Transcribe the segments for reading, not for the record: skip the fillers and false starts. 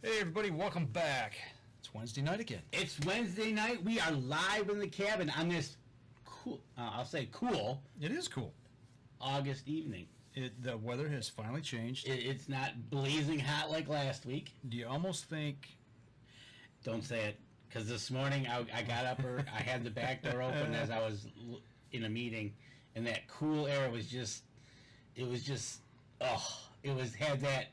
Hey everybody, welcome back. It's Wednesday night again. It's Wednesday night. We are live in the cabin on this cool, cool. It is cool. August evening. The weather has finally changed. It's not blazing hot like last week. Do you almost think... Don't say it, because this morning I got up, I had the back door open as I was in a meeting, and that cool air was just, had that,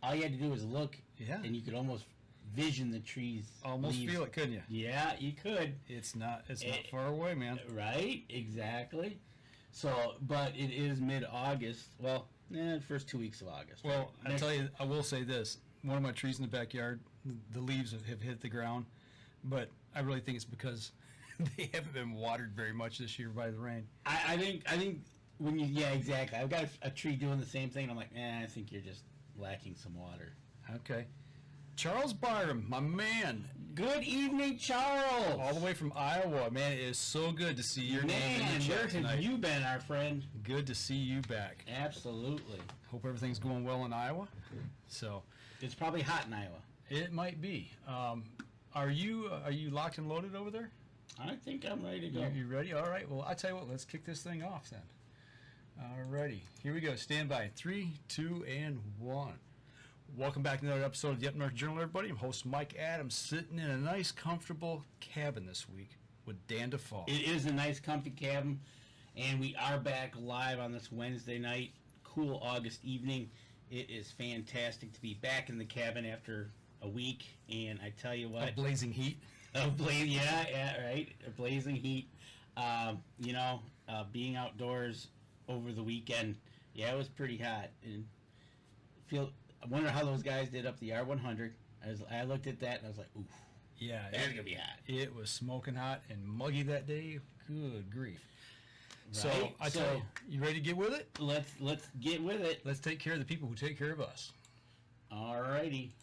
all you had to do was look, and you could almost vision the trees. Almost leaves. Feel it, couldn't you? Yeah, you could. It's not far away, man. Right, exactly. So, but it is mid-August. Well, the first 2 weeks of August. Well, right? I will say this. One of my trees in the backyard, the leaves have hit the ground, but I really think it's because they haven't been watered very much this year by the rain. I think when exactly. I've got a tree doing the same thing. I'm like, I think you're just lacking some water. Okay. Charles Byram, my man. Good evening, Charles. All the way from Iowa. Man, it is so good to see your name in the chat tonight. Where have you been, our friend? Good to see you back. Absolutely. Hope everything's going well in Iowa. So it's probably hot in Iowa. It might be. Are you locked and loaded over there? I think I'm ready to go. You ready? All right. Well, I tell you what. Let's kick this thing off then. All righty. Here we go. Stand by. 3, 2, and 1. Welcome back to another episode of the Up North Journal, everybody. I'm host Mike Adams, sitting in a nice, comfortable cabin this week with Dan DeFall. It is a nice, comfy cabin, and we are back live on this Wednesday night, cool August evening. It is fantastic to be back in the cabin after a week, and I tell you what, a blazing heat. A blazing heat. Being outdoors over the weekend, it was pretty hot, and I wonder how those guys did up the R100. I looked at that and I was like, oof. Yeah. That's going to be hot. It was smoking hot and muggy that day. Good grief. Right? So, I tell you ready to get with it? Let's get with it. Let's take care of the people who take care of us. All righty.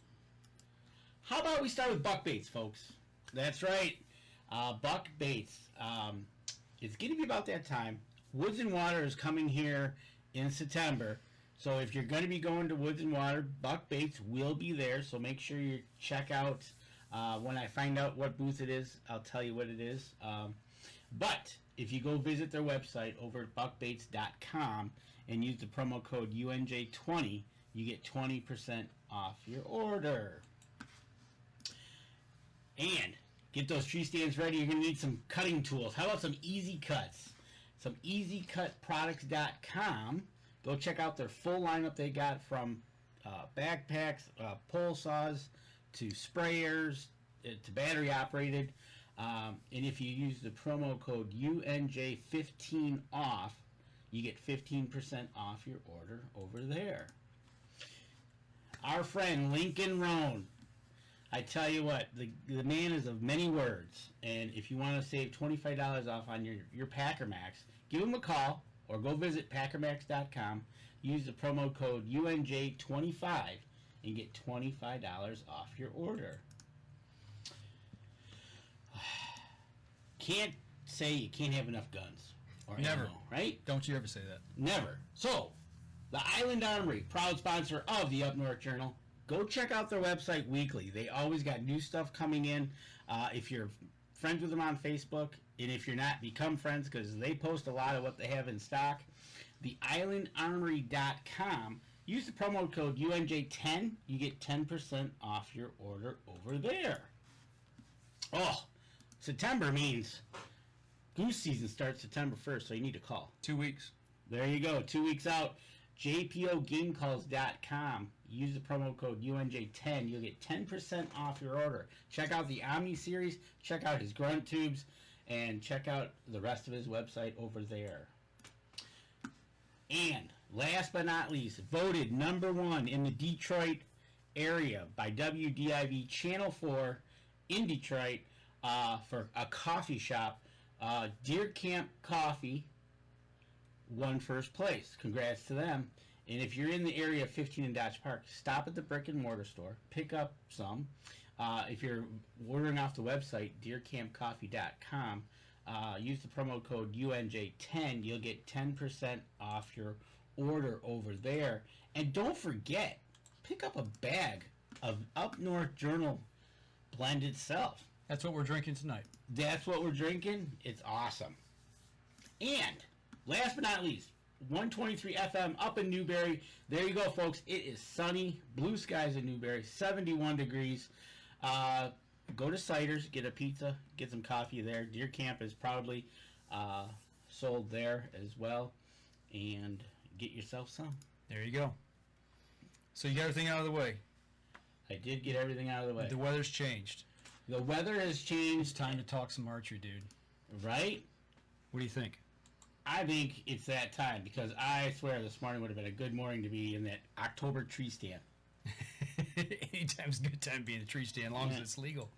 How about we start with buck baits, folks? That's right. Buck baits. It's going to be about that time. Woods and Water is coming here in September. So if you're going to be going to Woods and Water, buck baits will be there. So make sure you check out. When I find out what booth it is, I'll tell you what it is. But if you go visit their website over at buckbaits.com and use the promo code UNJ20, you get 20% off your order. And get those tree stands ready. You're going to need some cutting tools. How about some Easy Cuts? Some EasyCutProducts.com. Go check out their full lineup they got, from backpacks, pole saws, to sprayers, to battery operated. And if you use the promo code UNJ15 off, you get 15% off your order over there. Our friend Lincoln Roan. I tell you what, the man is of many words. And if you want to save $25 off on your Packer Max, give him a call. Or go visit packermax.com, use the promo code UNJ25, and get $25 off your order. Can't say you can't have enough guns. Or never. Ammo, right? Don't you ever say that. Never. So, the Island Armory, proud sponsor of the Up North Journal. Go check out their website weekly. They always got new stuff coming in. If you're friends with them on Facebook, and if you're not, become friends, because they post a lot of what they have in stock. TheIslandArmory.com. Use the promo code UNJ10. You get 10% off your order over there. Oh, September means goose season starts September 1st, so you need to call. 2 weeks. There you go, 2 weeks out. JPOGameCalls.com. Use the promo code UNJ10. You'll get 10% off your order. Check out the Omni series. Check out his grunt tubes. And check out the rest of his website over there. And last but not least, voted #1 in the Detroit area by WDIV Channel 4 in Detroit for a coffee shop. Deer Camp Coffee won first place. Congrats to them. And if you're in the area of 15 and Dodge Park, stop at the brick and mortar store, pick up some. If you're ordering off the website, deercampcoffee.com, use the promo code UNJ10. You'll get 10% off your order over there. And don't forget, pick up a bag of Up North Journal blend itself. That's what we're drinking tonight. That's what we're drinking. It's awesome. And last but not least, 123 FM up in Newberry. There you go, folks. It is sunny, blue skies in Newberry, 71 degrees. Go to Cider's, get a pizza, get some coffee there. Deer Camp is proudly sold there as well. And get yourself some. There you go. So you got everything out of the way. I did get everything out of the way. The weather's changed. The weather has It's changed. time to talk some archery, dude. Right? What do you think? I think it's that time because I swear this morning would have been a good morning to be in that October tree stand. Anytime's a good time to be in a tree stand, as long as it's legal.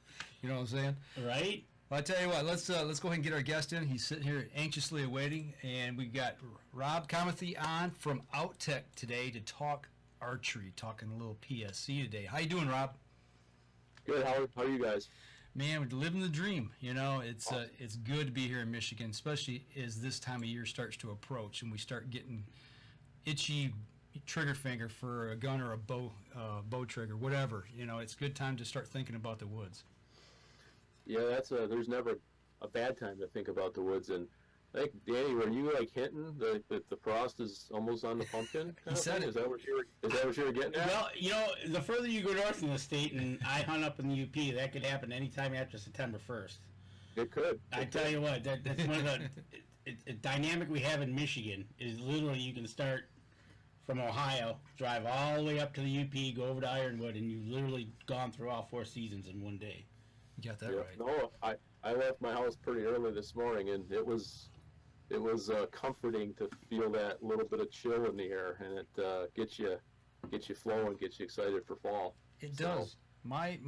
You know what I'm saying? Right? Well, I tell you what, let's go ahead and get our guest in. He's sitting here anxiously awaiting, and we've got Rob Komyathy on from Outtech today to talk archery, talking a little PSE today. How you doing, Rob? Good. How are you guys? Man, we're living the dream. You know, it's good to be here in Michigan, especially as this time of year starts to approach and we start getting itchy trigger finger for a gun or a bow trigger, whatever. You know, it's a good time to start thinking about the woods. Yeah, there's never a bad time to think about the woods. And I think, Danny, were you like hinting that the frost is almost on the pumpkin? He said it. Is that what you were getting at? Well, you know, the further you go north in the state, and I hunt up in the UP, that could happen anytime after September 1st. It could. I tell you what, that's one of the dynamic we have in Michigan is literally you can start from Ohio, drive all the way up to the UP, go over to Ironwood, and you've literally gone through all 4 seasons in one day. You got that Yeah. right. No, I left my house pretty early this morning, and it was comforting to feel that little bit of chill in the air, and it gets you flowing, gets you excited for fall. It So- does. My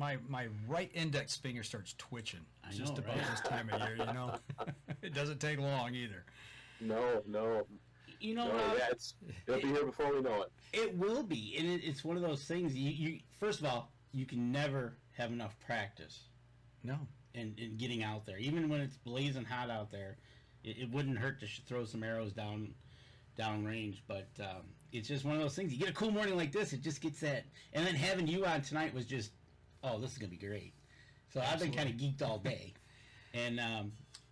right index finger starts twitching I just know, about right? this time of year, you know. It doesn't take long either. No. You know, Yeah, it'll be here before we know it. it will be, and it's one of those things. You first of all, you can never have enough practice No. in getting out there, even when it's blazing hot out there. It wouldn't hurt to throw some arrows down range, but it's just one of those things. You get a cool morning like this, it just gets that. And then having you on tonight was just, oh, this is gonna be great. So I've been kind of geeked all day. And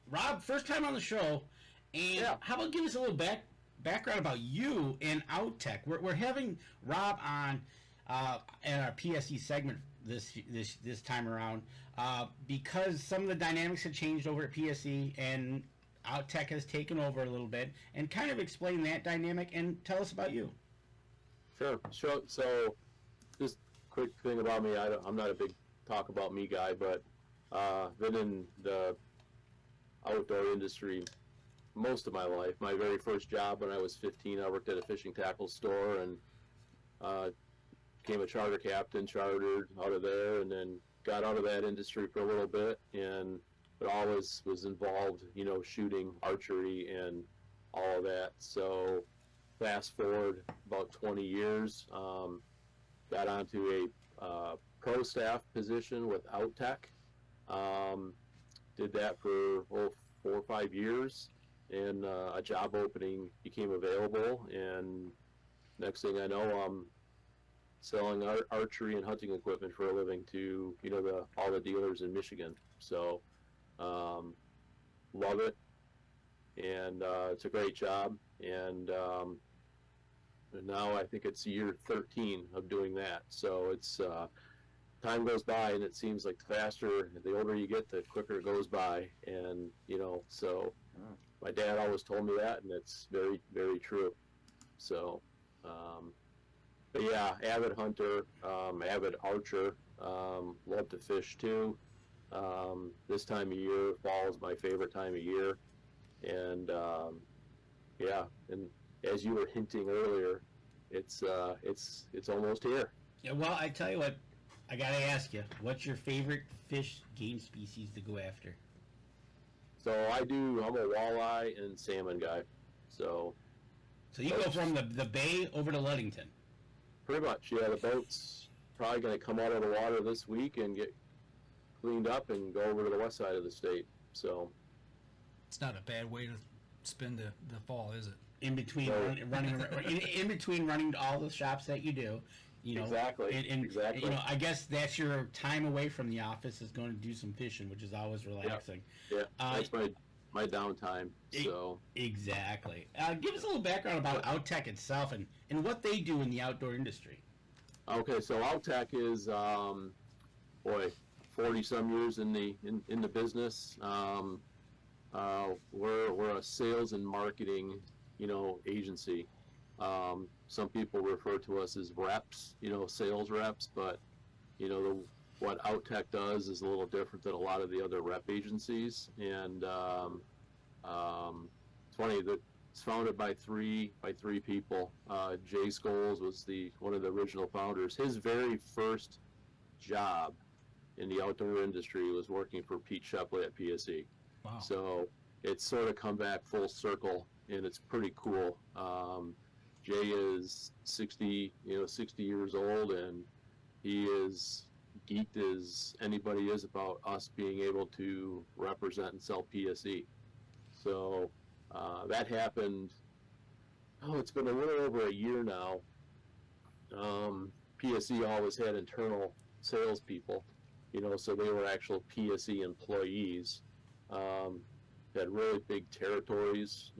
Rob, first time on the show, and Yeah. how about give us a little background about you and Outtech? We're having Rob on in our PSE segment this time around because some of the dynamics have changed over at PSE and Outtech has taken over a little bit, and kind of explain that dynamic and tell us about you. Sure. So, just quick thing about me. I'm not a big talk about me guy, but been in the outdoor industry most of my life. My very first job when I was 15, I worked at a fishing tackle store and became a charter captain, chartered out of there, and then got out of that industry for a little bit, but always was involved, shooting, archery, and all of that. So fast forward about 20 years, got onto a pro staff position with Outtech. Did that for 4 or 5 years, and a job opening became available, and next thing I know, I'm selling archery and hunting equipment for a living to all the dealers in Michigan. So love it, and it's a great job, and now I think it's year 13 of doing that. So it's time goes by, and it seems like the older you get, the quicker it goes by, and so my dad always told me that, and it's very, very true. So but yeah, avid hunter, avid archer, love to fish too. This time of year, fall is my favorite time of year, and and as you were hinting earlier, it's almost here. Yeah, well, I tell you what, I gotta ask you, what's your favorite fish game species to go after? So I'm a walleye and salmon guy. So you go from the bay over to Ludington. pretty much, yeah. The boat's probably going to come out of the water this week and get cleaned up and go over to the west side of the state. So It's not a bad way to spend the fall, is it? In between No. running in between running to all the shops that you do, You know, Exactly. And Exactly. you know, I guess that's your time away from the office is going to do some fishing, which is always relaxing. Yeah, that's my downtime. So Exactly. Give us a little background about Outtech itself and what they do in the outdoor industry. okay, so Outtech is 40 some years in the business. We're a sales and marketing, agency. Some people refer to us as reps, sales reps, but what Outtech does is a little different than a lot of the other rep agencies. And it's funny that it's founded by three people. Jay Scholes was one of the original founders. His very first job in the outdoor industry was working for Pete Shepley at PSE. Wow. So it's sort of come back full circle, and it's pretty cool. Jay is 60 years old, and he is geeked as anybody is about us being able to represent and sell PSE. So that happened. It's been a little over a year now. PSE always had internal salespeople, so they were actual PSE employees. Had really big territories,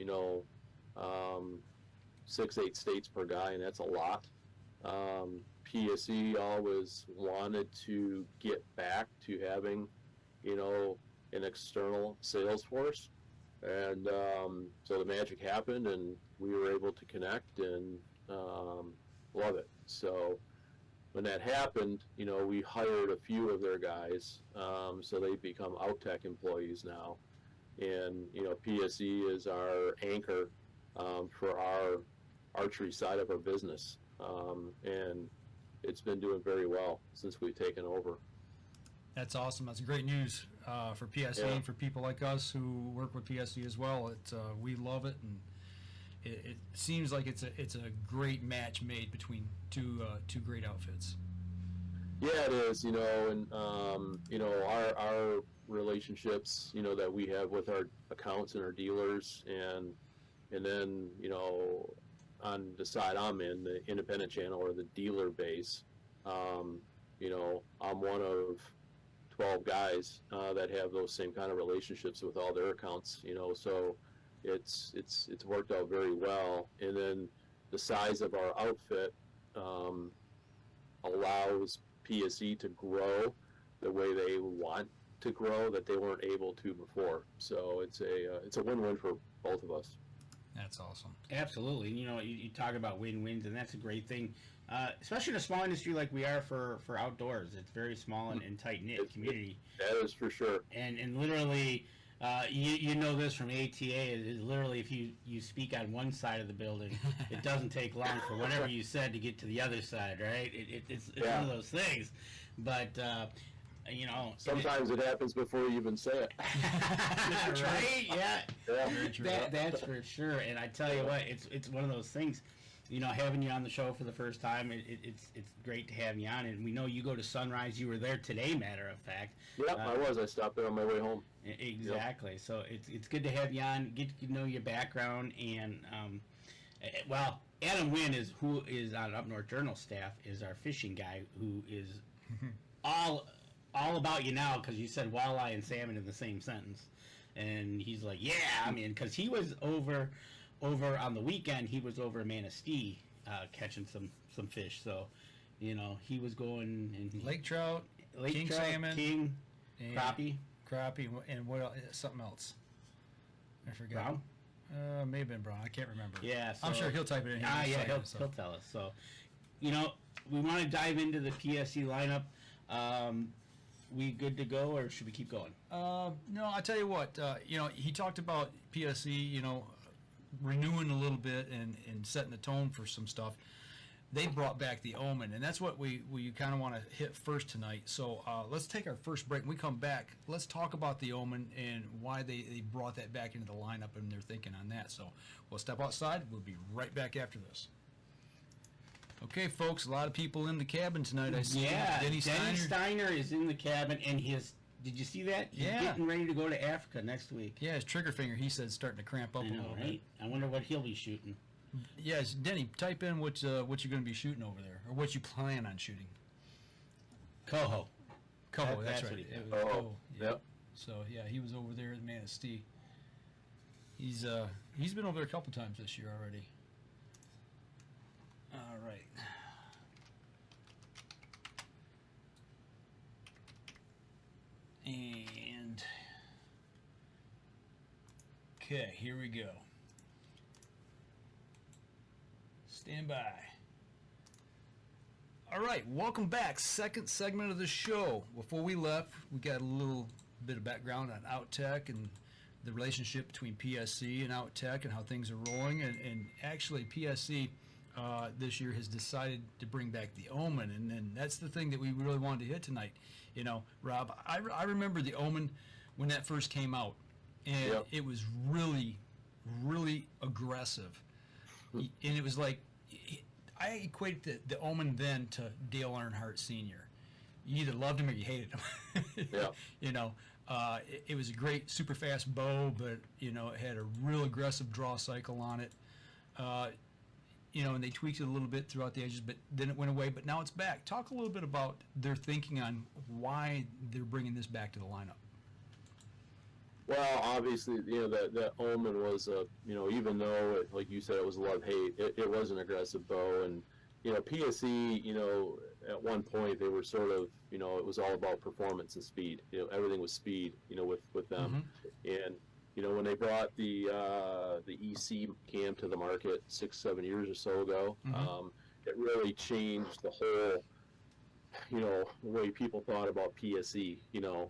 6-8 states per guy, and that's a lot. PSE always wanted to get back to having, an external sales force. And so the magic happened, and we were able to connect and love it. So when that happened, we hired a few of their guys, so they've become Outtech employees now. And, PSE is our anchor for our archery side of our business. And it's been doing very well since we've taken over. That's awesome. That's great news for PSE and for people like us who work with PSE as well. We love it, and it seems like it's a great match made between two great outfits. Yeah, it is. And our relationships, that we have with our accounts and our dealers, and then on the side I'm in, the independent channel or the dealer base, I'm one of 12 guys that have those same kind of relationships with all their accounts, so it's worked out very well. And then the size of our outfit allows PSE to grow the way they want to grow that they weren't able to before. So it's a win-win for both of us. That's awesome. Absolutely. You talk about win-wins, and that's a great thing, especially in a small industry like we are for outdoors. It's very small and tight-knit community. That is for sure. And literally, you know this from ATA, is literally if you speak on one side of the building, it doesn't take long for whatever you said to get to the other side, right? It's one of those things. But, sometimes it happens before you even say it. Right? Yeah. Very true. That's for sure. And I tell you what, it's one of those things. Having you on the show for the first time, it's great to have you on. And we know you go to Sunrise. You were there today, matter of fact. Yep, I was. I stopped there on my way home. Exactly. Yep. So it's good to have you on, get to know your background, and Adam Wynn who is on Up North Journal staff, is our fishing guy, who is all about you now because you said walleye and salmon in the same sentence, and he's like, because he was over on the weekend. He was over in Manistee catching some fish. So, he was going and Lake trout, king salmon, king, crappie, and what else? Something else. I forgot. Brown? May have been brown. I can't remember. Yeah, I'm sure he'll type it in here. He'll tell us. So, we want to dive into the PSE lineup. We good to go, or should we keep going? No, I tell you what. He talked about PSE. Renewing a little bit and setting the tone for some stuff. They brought back the Omen, and that's what we kind of want to hit first tonight. So let's take our first break. When we come back, let's talk about the Omen and why they brought that back into the lineup and their thinking on that. So we'll step outside. We'll be right back after this. Okay, folks, a lot of people in the cabin tonight. I see. Yeah, Denny Steiner is in the cabin, and did you see that? He's getting ready to go to Africa next week. Yeah, his trigger finger, he said, starting to cramp up a little bit. I wonder what he'll be shooting. Yes, Denny, type in what you're going to be shooting over there, or what you plan on shooting. Coho. Coho, that's That's right. what he It does. was Oh, Coho, yeah. yep. So yeah, he was over there at Manistee. He's been over there a couple times this year already. All right. And okay, here we go. Stand by. All right, welcome back. Second segment of the show. Before we left, we got a little bit of background on Outtech and the relationship between PSE and Outtech and how things are rolling. And actually, PSE this year has decided to bring back the Omen, and that's the thing that we really wanted to hit tonight. You know, Rob, I remember the Omen when that first came out, and Yep. it was really, really aggressive. And it was like, I equate the Omen then to Dale Earnhardt Sr. You either loved him or you hated him. Yeah. You know, it was a great super fast bow, but you know, it had a real aggressive draw cycle on it. You know, and they tweaked it a little bit throughout the edges, but then it went away. But now it's back. Talk a little bit about their thinking on why they're bringing this back to the lineup. Well, obviously, you know, that Omen was a, you know, even though, like you said, it was love-hate, it was an aggressive bow. And, you know, PSE, you know, at one point they were sort of, you know, it was all about performance and speed. You know, everything was speed, you know, with them. And, you know, when they brought the EC cam to the market 6-7 years or so ago, it really changed the whole, you know, the way people thought about PSE. You know,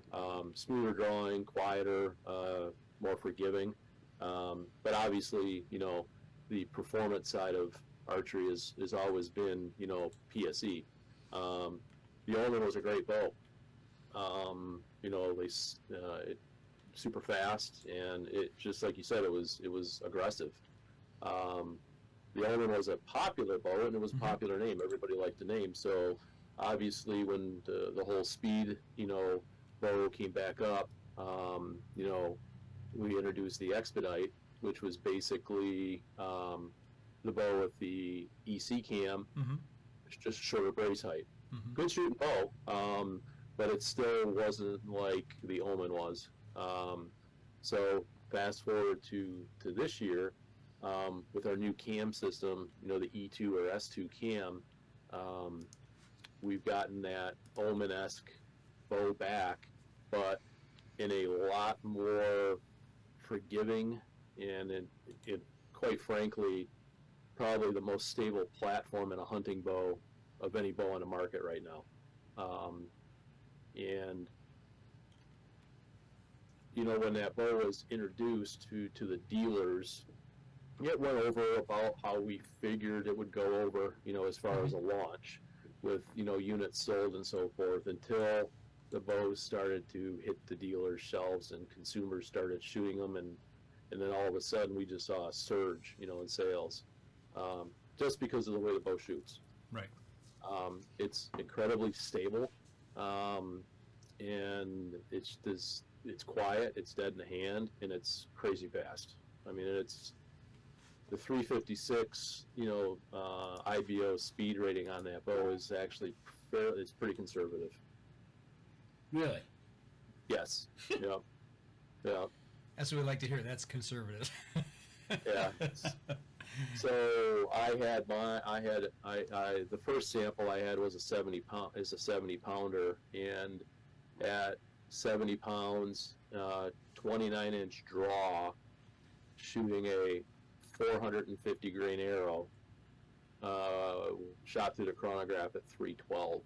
smoother drawing, quieter, more forgiving. But obviously, you know, the performance side of archery has always been, you know, PSE. The Omen was a great bow. You know, it super fast, and it, just like you said, it was aggressive. The Omen was a popular bow, and it was a popular name. Everybody liked the name. So obviously, when the whole speed, you know, bow came back up, you know, we introduced the Expedite, which was basically the bow with the EC cam, it's just a shorter brace height. Good shooting bow, but it still wasn't like the Omen was. So fast forward to this year, with our new cam system, you know, the E2 or S2 cam, we've gotten that Omen-esque bow back, but in a lot more forgiving and it quite frankly, probably the most stable platform in a hunting bow of any bow on the market right now. And you know, when that bow was introduced to the dealers, it went over about how we figured it would go over, you know, as far as a launch with, you know, units sold and so forth, until the bows started to hit the dealers' shelves and consumers started shooting them, and then all of a sudden we just saw a surge, you know, in sales, just because of the way the bow shoots. Right. It's incredibly stable, and it's quiet, it's dead in the hand, and it's crazy fast. I mean, it's the 356, you know, IBO speed rating on that bow is actually it's pretty conservative. Really? Yes. Yeah. Yeah. That's what we like to hear. That's conservative. Yeah. So the first sample I had was a 70 pounder, and at 70 pounds, 29-inch draw, shooting a 450 grain arrow, shot through the chronograph at 312.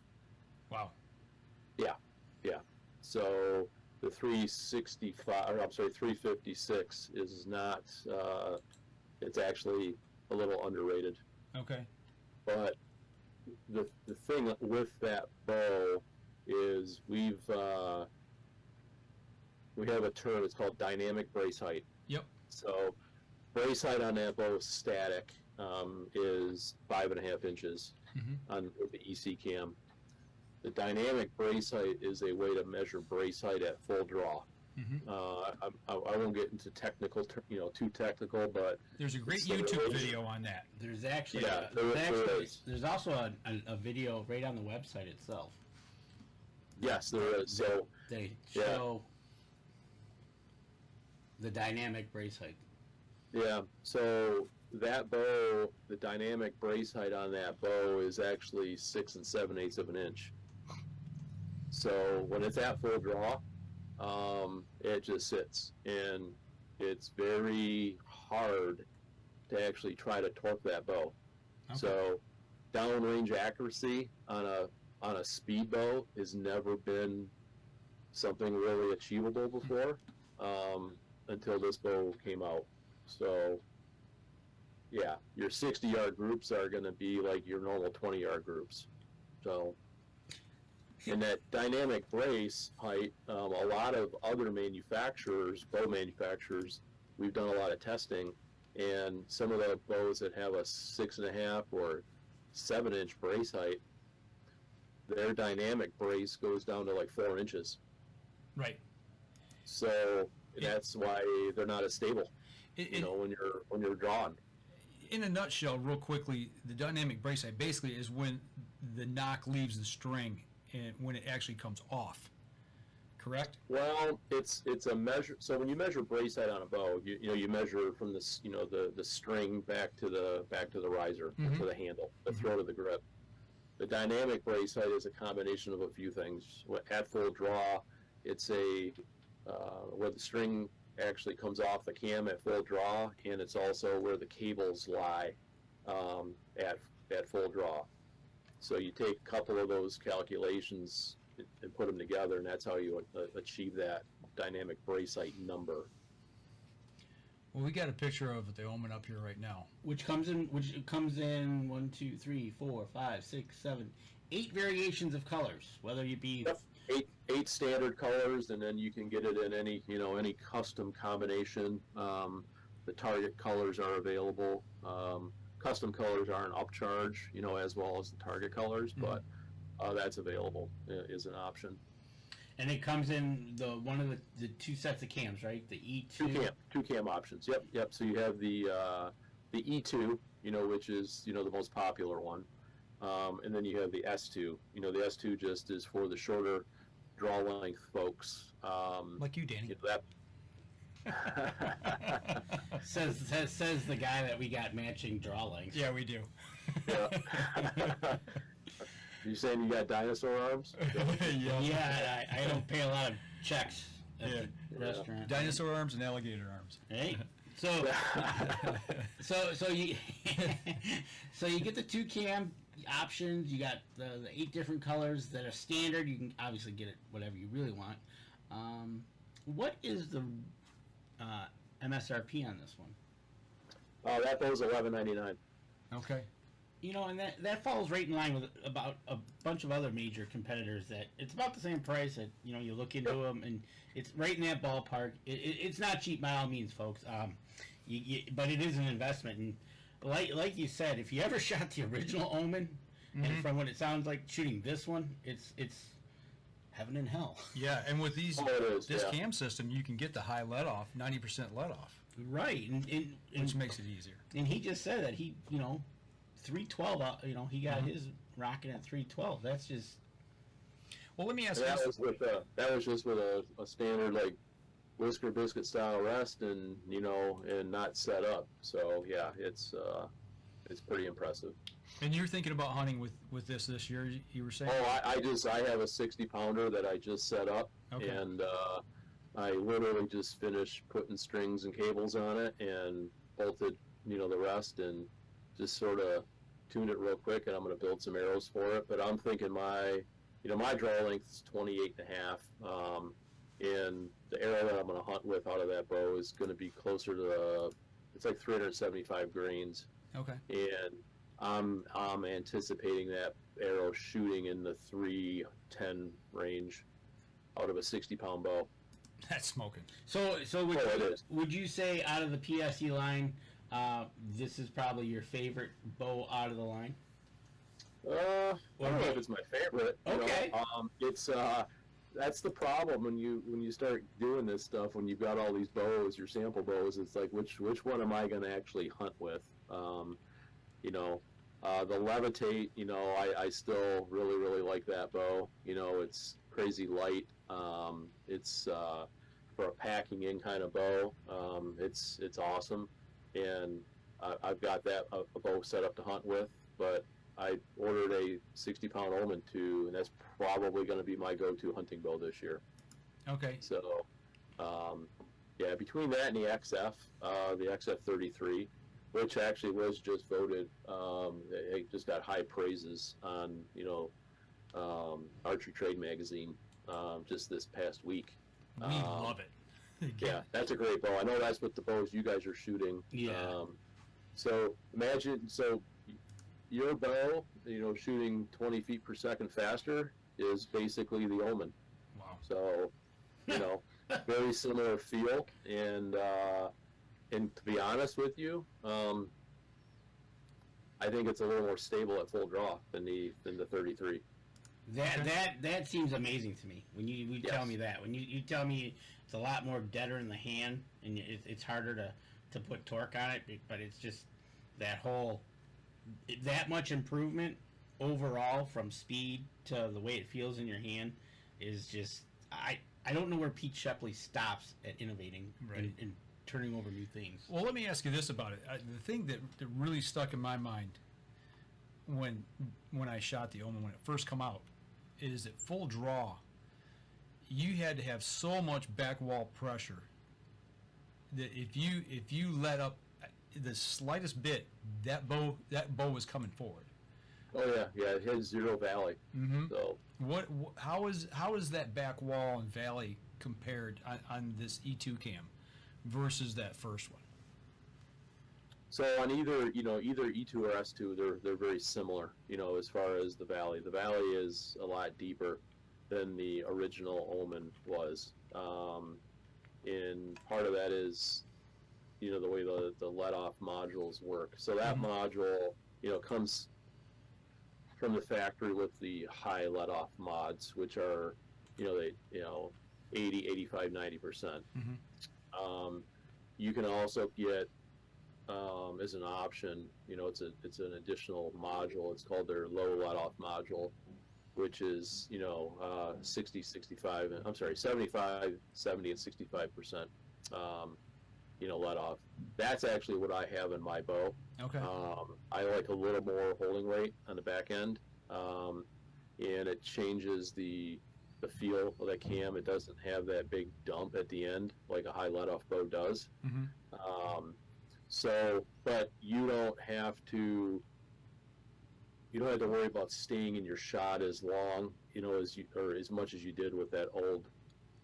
Wow. Yeah. So the 356 is not, it's actually a little underrated. Okay. But the thing with that bow is we have a term, it's called dynamic brace height. Yep. So brace height on that bow static is 5.5 inches on the EC cam. The dynamic brace height is a way to measure brace height at full draw. I won't get into technical, too technical, but There's a great it's the YouTube relation- video on that. There's actually, Yeah, there is. there's also a video right on the website itself. Yes, there is. So They Yeah. show the dynamic brace height. yeah, so that bow, the dynamic brace height on that bow is actually 6 7/8 of an inch. So when it's at full draw, it just sits, and it's very hard to actually try to torque that bow. Okay. So downrange accuracy on a speed bow has never been something really achievable before, until this bow came out. So yeah, your 60-yard groups are going to be like your normal 20-yard groups. So, and that dynamic brace height, a lot of other manufacturers, bow manufacturers, we've done a lot of testing, and some of the bows that have a 6.5 or 7-inch brace height, their dynamic brace goes down to like 4 inches. Right. So that's why they're not as stable. When you're drawing. In a nutshell, real quickly, the dynamic brace height basically is when the knock leaves the string and when it actually comes off. Correct? Well, it's a measure. So when you measure brace height on a bow, you measure from the string back to the riser, Mhm. to the handle, the throat of the grip. The dynamic brace height is a combination of a few things. At full draw, it's where the string actually comes off the cam at full draw, and it's also where the cables lie at full draw. So you take a couple of those calculations and put them together, and that's how you achieve that dynamic brace height number. Well, we got a picture of the Omen up here right now. Which comes in 1, 2, 3, 4, 5, 6, 7, 8 variations of colors. Whether you be Yep. Eight standard colors, and then you can get it in any custom combination. The target colors are available. Custom colors are an upcharge, as well as the target colors, but that's available is an option. and it comes in one of the 2 sets of cams, right? The E2. Two cam options. Yep. So you have the E2, which is the most popular one, and then you have the S2. The S2 just is for the shorter draw length folks. Like you, Danny. That says the guy that we got matching draw lengths. Yeah, we do. Yeah. You saying you got dinosaur arms? Yeah, I don't pay a lot of checks at the restaurant. Dinosaur arms and alligator arms. Right? So you so you get the 2 cam options. You got the 8 different colors that are standard. You can obviously get it whatever you really want. What is the MSRP on this one? That bow's $11.99. Okay. And that falls right in line with about a bunch of other major competitors that it's about the same price. That you look into them and it's right in that ballpark. It's not cheap by all means, folks. But it is an investment, and like you said, if you ever shot the original Omen, and from what it sounds like shooting this one, it's heaven and hell. Yeah, and with this yeah. cam system, you can get the high let off, 90% let off, Right, which makes it easier. And he just said that he 312. He got his rocking at 312. That's just. Well, let me ask That you. was just with a standard like whisker biscuit style rest, and and not set up. So yeah, it's pretty impressive. And you're thinking about hunting with this year? You were saying? Oh, I have a 60-pounder that I just set up, Okay. and I literally just finished putting strings and cables on it and bolted the rest, and just sort of tuned it real quick, and I'm going to build some arrows for it. But I'm thinking my draw length is 28.5, and the arrow that I'm going to hunt with out of that bow is going to be closer to it's like 375 grains, Okay. and I'm anticipating that arrow shooting in the 310 range out of a 60-pound bow. That's smoking. So it is. would you say out of the PSE line, this is probably your favorite bow out of the line? I don't know if it's my favorite. Okay. It's that's the problem when you start doing this stuff. When you've got all these bows, your sample bows, it's like which one am I going to actually hunt with? You know, the levitate. You know, I still really like that bow. You know, it's crazy light. It's for a packing in kind of bow. It's awesome, and I've got that a bow set up to hunt with, but I ordered a 60-pound Omen 2, and that's probably going to be my go-to hunting bow this year. Okay. So, yeah, between that and the XF33, which actually was just voted, it just got high praises on, Archery Trade Magazine just this past week. We love it. Yeah, that's a great bow. I know that's what the bows you guys are shooting. Yeah. So imagine, your bow, shooting 20 feet per second faster is basically the Omen. Wow. So, very similar feel, and to be honest with you, I think it's a little more stable at full draw than the 33. That seems amazing to me when you Yes. tell me that. When you tell me it's a lot more deader in the hand and it's harder to put torque on it, but it's just that much improvement overall from speed to the way it feels in your hand is just I don't know where Pete Shepley stops at innovating Right. and turning over new things. Well, let me ask you this about it. The thing that really stuck in my mind when I shot the Omen when it first come out is at full draw, you had to have so much back wall pressure that if you let up the slightest bit, that bow was coming forward. Oh yeah, it has zero valley. Mm-hmm. So How is that back wall and valley compared on this E2 cam versus that first one? So on either E2 or S2, they're very similar. As far as the valley is a lot deeper than the original Omen was. And part of that is, the way the let-off modules work. So that module, comes from the factory with the high let-off mods, which are, 80, 85, 90%. You can also get, as an option, it's an additional module. It's called their low let-off module, which is 60, 65, I'm sorry, 75, 70, and 65%. Let off. That's actually what I have in my bow. Okay. I like a little more holding rate on the back end, and it changes the feel of that cam. It doesn't have that big dump at the end like a high let off bow does. Mm-hmm. But you don't have to worry about staying in your shot as long, as much as you did with that old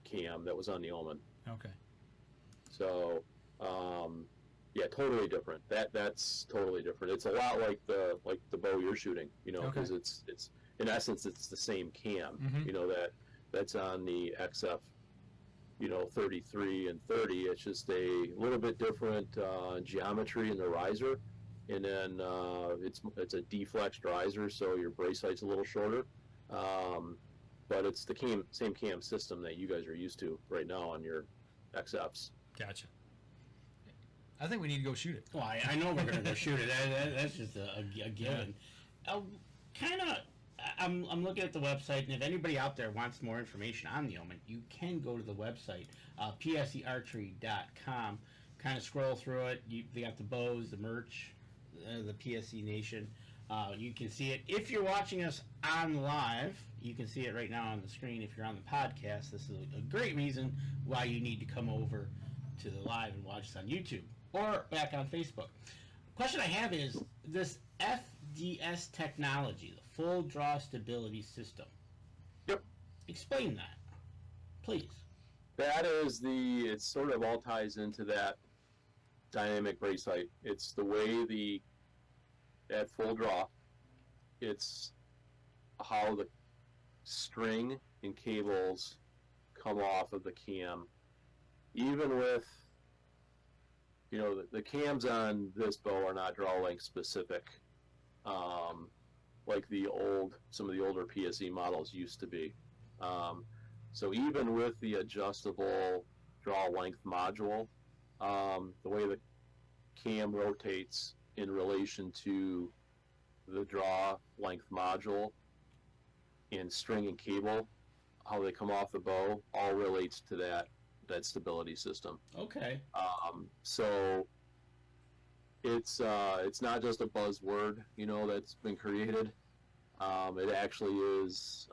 cam that was on the Omen. Okay. So, yeah, totally different. That's totally different. It's a lot like the bow you're shooting, because it's in essence it's the same cam, that's on the XF, 33 and 30. It's just a little bit different geometry in the riser, and then it's a deflexed riser, so your brace height's a little shorter. But it's the same cam system that you guys are used to right now on your XFs. Gotcha. I think we need to go shoot it. Well, I know we're going to go shoot it. That's just a given. I'm looking at the website, and if anybody out there wants more information on the Omen, you can go to the website, PSEarchery.com. Kind of scroll through it. They got the bows, the merch, the PSE Nation. You can see it. If you're watching us on live, you can see it right now on the screen. If you're on the podcast, this is a great reason why you need to come over to the live and watch us on YouTube or back on Facebook. Question I have is this FDS technology, the full draw stability system. Yep. Explain that, please. That is it sort of all ties into that dynamic brace height. It's the way at full draw, it's how the string and cables come off of the cam. Even with, the cams on this bow are not draw length specific, like some of the older PSE models used to be. So even with the adjustable draw length module, the way the cam rotates in relation to the draw length module and string and cable, how they come off the bow, all relates to that stability system. Okay. So it's not just a buzzword, that's been created. It actually is.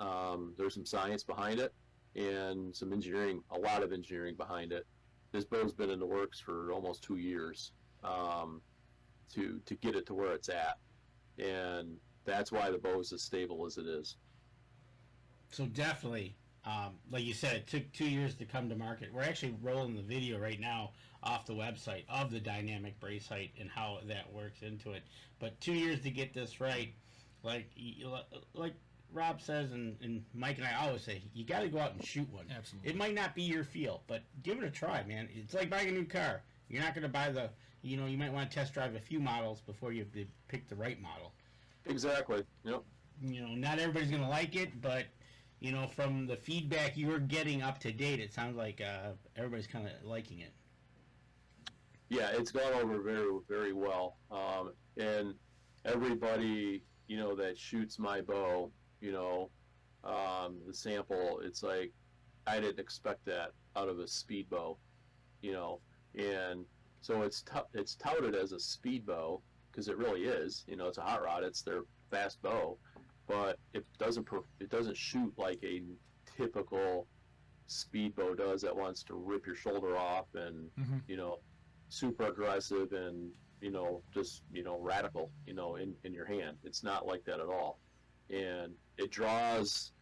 There's some science behind it and some engineering, a lot of engineering behind it. This bow's been in the works for almost 2 years to get it to where it's at, and that's why the bow is as stable as it is. So definitely, like you said, it took 2 years to come to market. We're actually rolling the video right now off the website of the dynamic brace height and how that works into it. But 2 years to get this right, like Rob says, and Mike and I always say, you got to go out and shoot one. Absolutely. It might not be your feel, but give it a try, man. It's like buying a new car. You're not going to buy you might want to test drive a few models before you pick the right model. Exactly. Yep. Not everybody's going to like it, but from the feedback you're getting up to date, it sounds like everybody's kind of liking it. Yeah, it's gone over very, very well. And everybody, that shoots my bow, the sample, it's like, I didn't expect that out of a speed bow, and so it's touted as a speed bow because it really is, it's a hot rod, it's their fast bow, but it doesn't shoot like a typical speed bow does that wants to rip your shoulder off and, super aggressive and, just, radical, in your hand. It's not like that at all. And it draws,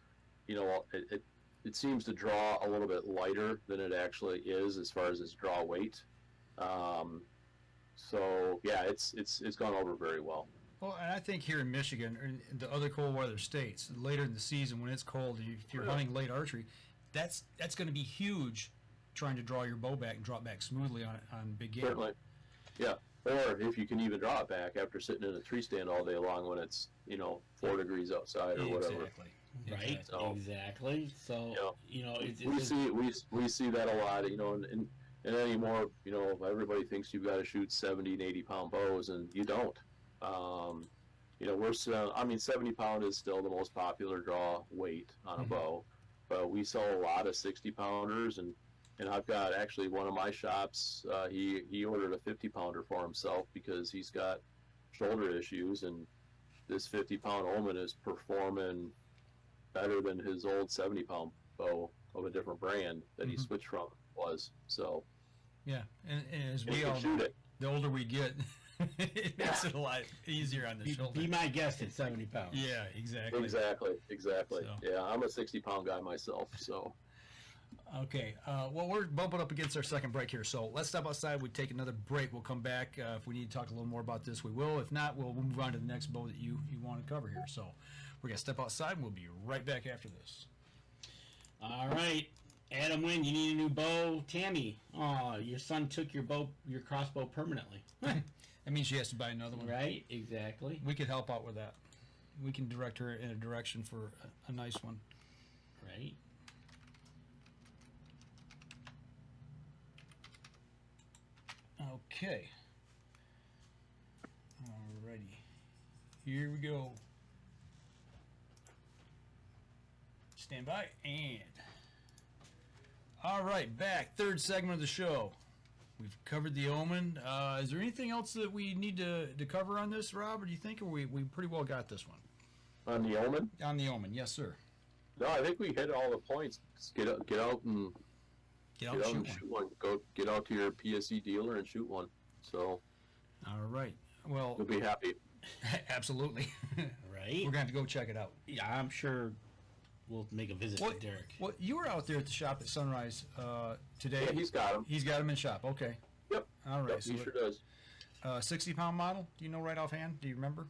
it seems to draw a little bit lighter than it actually is as far as its draw weight. So yeah, it's gone over very well. Well, and I think here in Michigan, or in the other cold weather states, later in the season when it's cold, if you're hunting late archery, that's going to be huge, trying to draw your bow back and drop back smoothly on big game. Certainly, yeah. Or if you can even draw it back after sitting in a tree stand all day long when it's 4 degrees outside or whatever. Exactly. Right. So, exactly. So we see that a lot. And anymore, everybody thinks you've got to shoot 70 and 80 pound bows, and you don't. We're still, 70 pound is still the most popular draw weight on a bow, but we sell a lot of 60 pounders, and I've got actually one of my shops, he ordered a 50 pounder for himself because he's got shoulder issues, and this 50 pound Omen is performing better than his old 70 pound bow of a different brand that he switched from was. So yeah, and as we all know, the older we get, it makes it a lot easier on the shoulder. Be my guest at 70 pounds. Yeah, exactly. Exactly. So. Yeah, I'm a 60 pound guy myself, so. Okay, well, we're bumping up against our second break here, so let's step outside. We take another break. We'll come back. If we need to talk a little more about this, we will. If not, we'll move on to the next bow that you want to cover here. So we're going to step outside, and we'll be right back after this. All right. Adam Wynn, you need a new bow. Tammy, your son took your crossbow permanently. That means she has to buy another one. Right, exactly. We could help out with that. We can direct her in a direction for a nice one. Right. Okay. Alrighty. Here we go. Stand by and. All right, back. Third segment of the show. We've covered the Omen. Is there anything else that we need to cover on this, Rob, or do you think we pretty well got this one? On the Omen? On the Omen, yes, sir. No, I think we hit all the points. Just get out and shoot one. Go get out to your PSE dealer and shoot one. So. All right. Well. You'll be happy. Absolutely. Right. We're going to have to go check it out. Yeah, I'm sure we'll make a visit to Derek. Well, you were out there at the shop at Sunrise today. Yeah, he's got them. He's got them in shop. Okay. Yep. All right. Yep, so he sure does. 60-pound model? Do you know right offhand? Do you remember?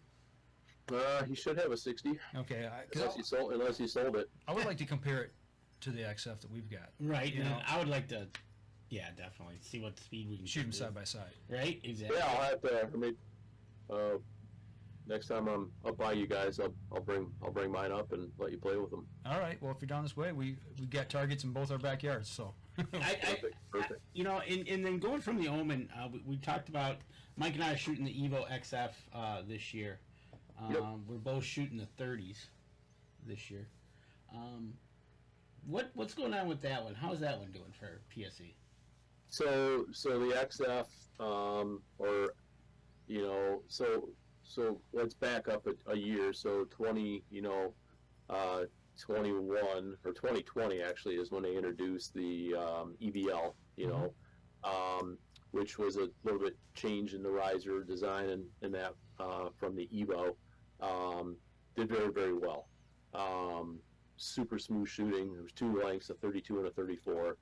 He should have a 60. Okay. Unless he sold it. I would like to compare it to the XF that we've got. Right. And I would like to, definitely see what speed we can shoot them side by side. Right. Exactly. Yeah, I'll have to. next time I'm up by you guys, I'll bring mine up and let you play with them. All right. Well, if you're down this way, we got targets in both our backyards. So. Perfect. You know, and then going from the Omen, we talked about Mike and I are shooting the Evo XF this year. Yep. We're both shooting the 30s this year. What's going on with that one? How's that one doing for PSE? So the XF, or you know, so let's back up a year. So 21 or 2020 actually is when they introduced the EVL, you know, which was a little bit change in the riser design and that from the Evo. Did very, very well. Super smooth shooting. There was two lengths, a 32 and a 34.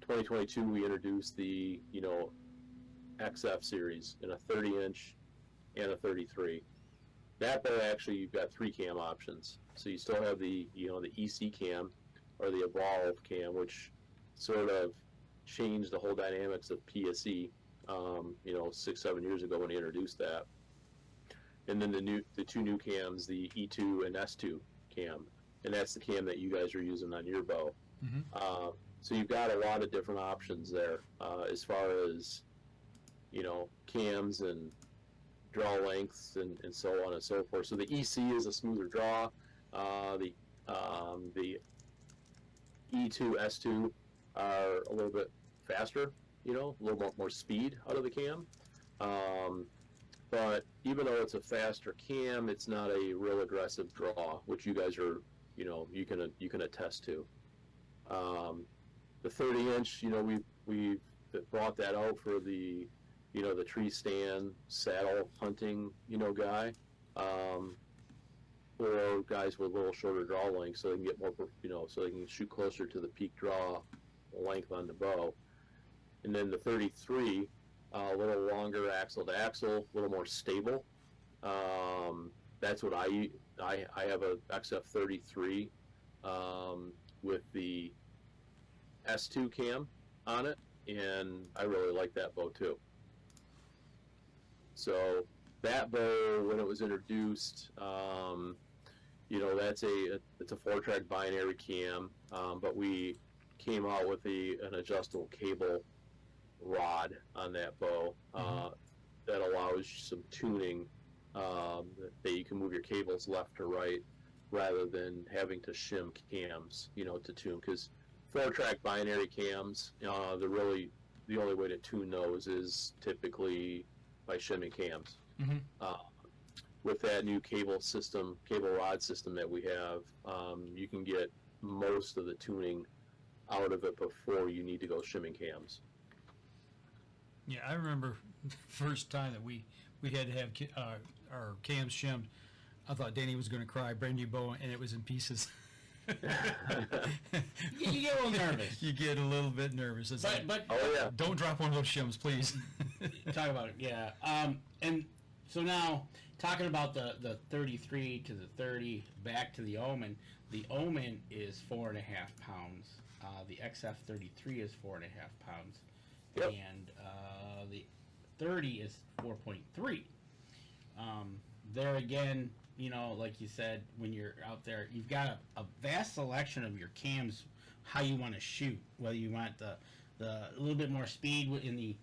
2022 we introduced the, you know, XF series in a 30-inch and a 33. That bow actually you've got 3 cam options. So you still have the, you know, the EC cam or the Evolve cam, which sort of changed the whole dynamics of PSE. You know, 6-7 years ago when he introduced that. And then the two new cams, the E2 and S2 cam, and that's the cam that you guys are using on your bow. So you've got a lot of different options there as far as, you know, cams and draw lengths and so on and so forth. So the EC is a smoother draw. The E2, S2 are a little bit faster, you know, a little more speed out of the cam. But even though it's a faster cam, it's not a real aggressive draw, which you guys are, you know, you can attest to. The 30-inch, you know, we've brought that out for the, you know, the tree stand saddle hunting, you know, guy, or guys with a little shorter draw length, so they can get more, you know, so they can shoot closer to the peak draw length on the bow. And then the 33, a little longer axle to axle, a little more stable. That's what I have a XF 33 with the S2 cam on it, and I really like that bow too. So that bow, when it was introduced, you know, it's a 4-track binary cam, but we came out with an adjustable cable rod on that bow that allows some tuning, that you can move your cables left to right rather than having to shim cams, you know, to tune. Because 4-track binary cams, the only way to tune those is typically by shimming cams. With that new cable rod system that we have, you can get most of the tuning out of it before you need to go shimming cams. Yeah, I remember the first time that we had to have our cams shimmed. I thought Danny was going to cry, brand new bow, and it was in pieces. You get a little nervous. You get a little bit nervous. It's But Oh yeah. don't drop one of those shims, please. talk about it, yeah. And so now, talking about the 33 to the 30, back to the Omen. The Omen is 4.5 pounds. The XF 33 is 4.5 pounds. Yep. And the 30 is 4.3. There again, you know, like you said, when you're out there, you've got a vast selection of your cams, how you want to shoot, whether you want the a little bit more speed in the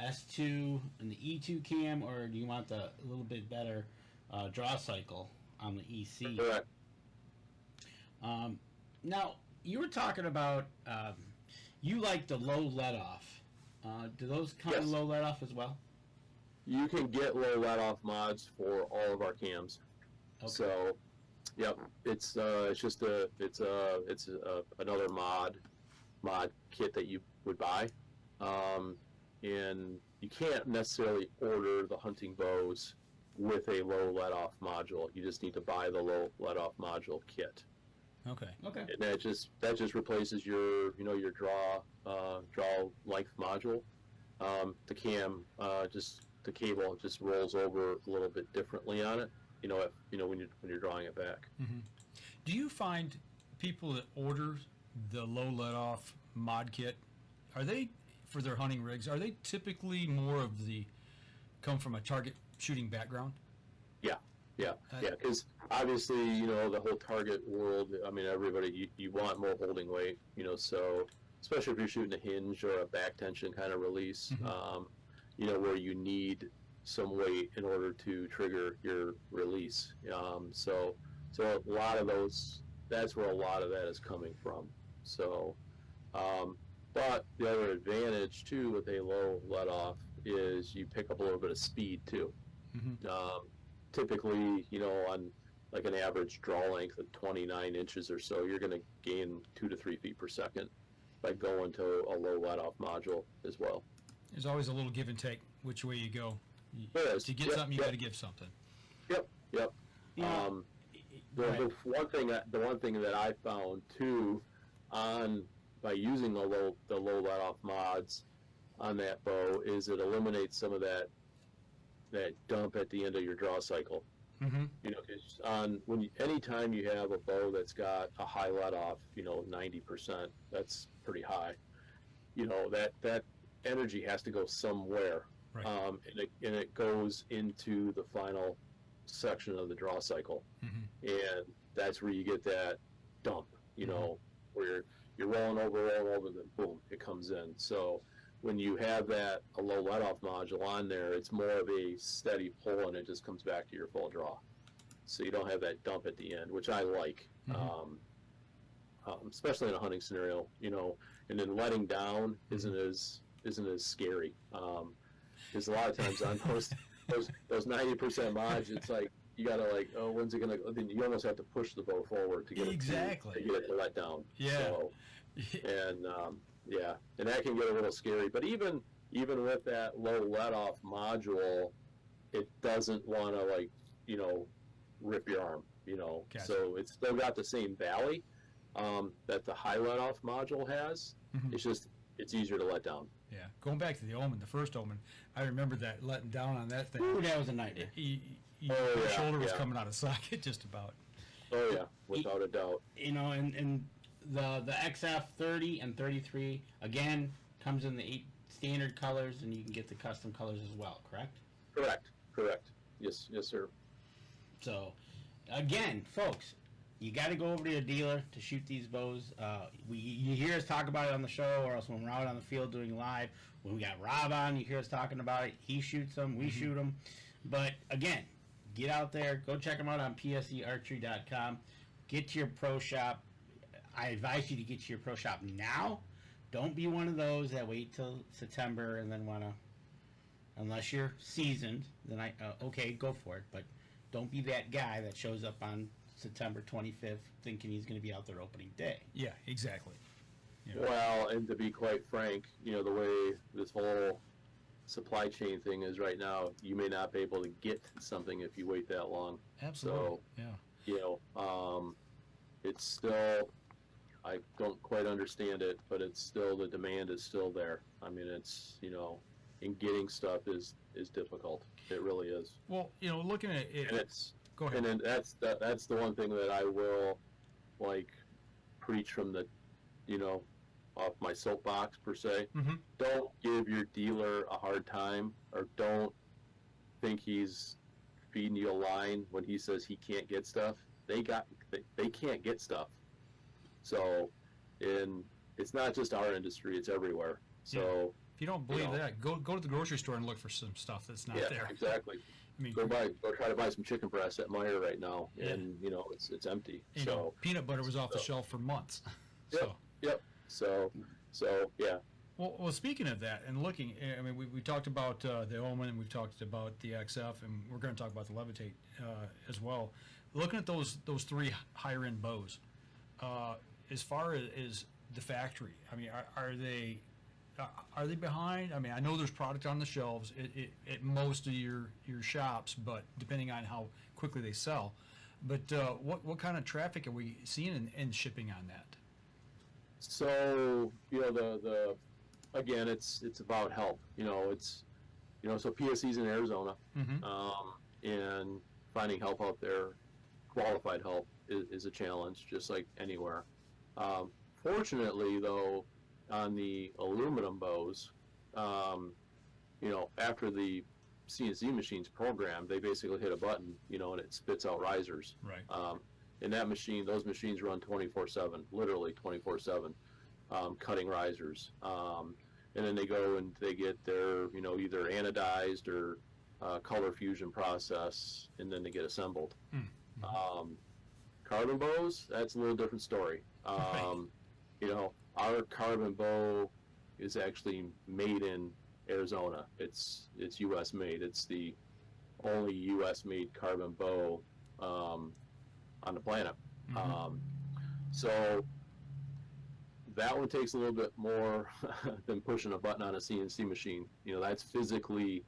S2 and the E2 cam, or do you want the a little bit better draw cycle on the EC? Correct. Now, you were talking about you like the low let-off. Do those come Yes. low let-off as well? You can get low let-off mods for all of our cams. Okay. So, yep, it's another mod kit that you would buy, and you can't necessarily order the hunting bows with a low let-off module. You just need to buy the low let-off module kit, Okay. Okay. and that just replaces your your draw length module. The cam the cable just rolls over a little bit differently on it. When you're drawing it back. Do you find people that order the low let off mod kit, are they for their hunting rigs, are they typically more of the come from a target shooting background? Yeah, because obviously, the whole target world, I mean, everybody, you want more holding weight, so especially if you're shooting a hinge or a back tension kind of release, where you need some weight in order to trigger your release. So a lot of those, that's where a lot of that is coming from. So, but the other advantage too with a low let off is you pick up a little bit of speed too. Typically, on like an average draw length of 29 inches or so, you're going to gain 2 to 3 feet per second by going to a low let-off module as well. There's always a little give and take which way you go. There is. To get something, you got to give something. Yep. The one thing that I found too, by using the low let-off mods on that bow, is it eliminates some of that dump at the end of your draw cycle. Anytime you have a bow that's got a high let off, 90%, that's pretty high. That energy has to go somewhere, right. and it goes into the final section of the draw cycle, and that's where you get that dump. Where you're rolling over, then boom, it comes in. So when you have a low let-off module on there, it's more of a steady pull, and it just comes back to your full draw. So you don't have that dump at the end, which I like, especially in a hunting scenario. And then letting down isn't as scary, because a lot of times on those 90% mods, it's like you gotta when's it gonna? Then you almost have to push the bow forward to get exactly to get it to let down. Yeah. So, and that can get a little scary. But even with that low let-off module, it doesn't want to rip your arm. Gotcha. So it's still got the same valley that the high let-off module has. It's just it's easier to let down. Yeah, going back to the Omen, the first Omen, I remember that letting down on that thing. Ooh, that was a nightmare. Your shoulder was coming out of socket just about. Oh yeah, without a doubt. And the XF 30 and 33 again comes in the 8 standard colors, and you can get the custom colors as well. Correct? Correct. Yes, sir. So, again, folks, you got to go over to your dealer to shoot these bows. You hear us talk about it on the show, or else when we're out on the field doing live. When we got Rob on, you hear us talking about it. He shoots them, we shoot them. But again, get out there, go check them out on PSEArchery.com. Get to your pro shop. I advise you to get to your pro shop now. Don't be one of those that wait till September and then want to, unless you're seasoned, then okay, go for it. But don't be that guy that shows up on September 25th thinking he's going to be out there opening day. Yeah, exactly. Well, and to be quite frank, the way this whole supply chain thing is right now, you may not be able to get something if you wait that long. Absolutely. So, it's still, I don't quite understand it, but it's still, the demand is still there. I mean, it's, and getting stuff is difficult. It really is. Well, looking at it, and it's, go ahead. And then that's the one thing that I will preach from the, off my soapbox per se. Don't give your dealer a hard time, or don't think he's feeding you a line when he says he can't get stuff. They can't get stuff. So, it's not just our industry; it's everywhere. So, if you don't believe that, go to the grocery store and look for some stuff that's not there. Exactly. I mean, go try to buy some chicken breast at Meijer right now, and it's empty. So peanut butter was off the shelf for months. Yep. So yeah. Well, speaking of that, and looking, I mean, we talked about the Omen, and we've talked about the XF, and we're going to talk about the Levitate as well. Looking at those 3 higher end bows, as far as the factory, I mean, are they behind? I mean, I know there's product on the shelves at most of your shops, but depending on how quickly they sell. But what kind of traffic are we seeing in shipping on that? So the again, it's about help. So PSE's in Arizona, and finding help out there, qualified help, is a challenge, just like anywhere. Fortunately, though, on the aluminum bows, after the CNC machine's programmed, they basically hit a button, and it spits out risers. Right. And those machines run 24/7, literally 24/7, cutting risers. And then they go and they get their, either anodized or color fusion process, and then they get assembled. Mm-hmm. Carbon bows, that's a little different story. Our carbon bow is actually made in Arizona. It's U.S. made. It's the only U.S. made carbon bow on the planet. Mm-hmm. So that one takes a little bit more than pushing a button on a CNC machine. That's physically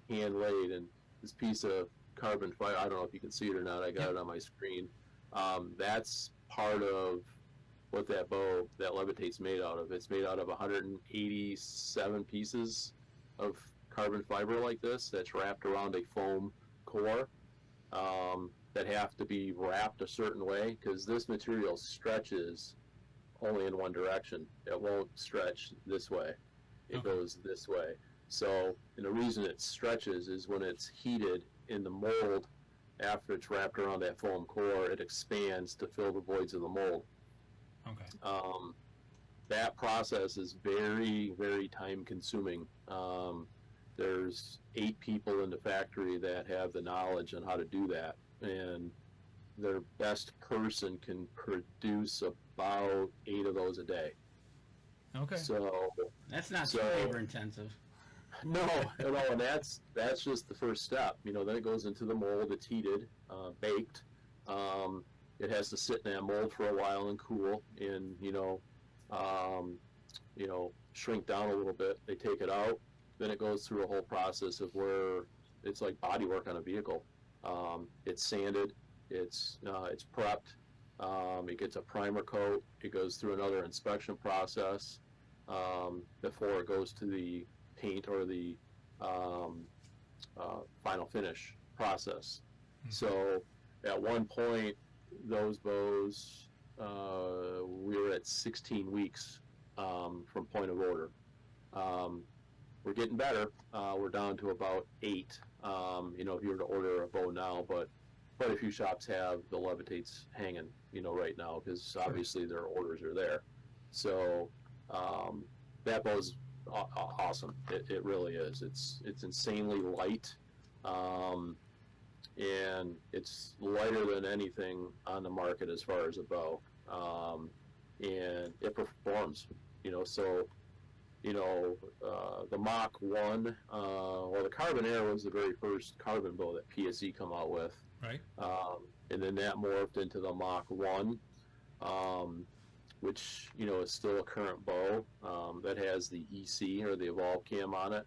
hand laid, and this piece of carbon fiber, I don't know if you can see it or not, I got it on my screen. That's part of what that bow, that Levitate's made out of. It's made out of 187 pieces of carbon fiber like this that's wrapped around a foam core that have to be wrapped a certain way, because this material stretches only in one direction. It won't stretch this way. It goes this way. So, and the reason it stretches is when it's heated in the mold, after it's wrapped around that foam core, it expands to fill the voids of the mold. Okay. That process is very, very time consuming. There's 8 people in the factory that have the knowledge on how to do that, and their best person can produce about 8 of those a day. Okay. So that's not so labor intensive. No, and that's just the first step. Then it goes into the mold. It's heated, baked. It has to sit in that mold for a while and cool, and shrink down a little bit. They take it out. Then it goes through a whole process of where it's like body work on a vehicle. It's sanded. It's prepped. It gets a primer coat. It goes through another inspection process before it goes to the paint or the final finish process. Mm-hmm. So at one point, those bows, we were at 16 weeks from point of order. We're getting better. We're down to about 8. If you were to order a bow now, but quite a few shops have the Levitates hanging, right now, because obviously their orders are there. So that bow's awesome. It really is. It's insanely light, and it's lighter than anything on the market as far as a bow, and it performs. So the Mach 1, the Carbon Air was the very first carbon bow that PSE come out with. Right. And then that morphed into the Mach 1, which, is still a current bow that has the EC or the Evolve cam on it.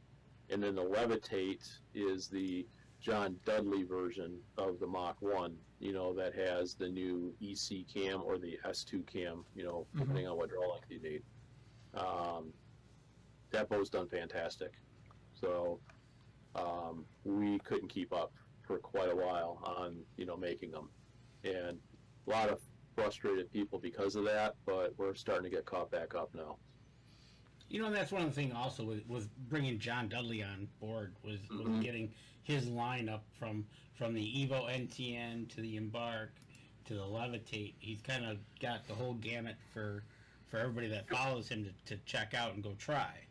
And then the Levitate is the John Dudley version of the Mach 1, that has the new EC cam or the S2 cam, depending on what draw length you need. That bow's done fantastic. So we couldn't keep up for quite a while on, making them. And a lot of frustrated people because of that, but we're starting to get caught back up now. That's one of the things also with bringing John Dudley on board was getting his lineup from the Evo NTN to the Embark to the Levitate. He's kind of got the whole gamut for everybody that follows him to check out and go try.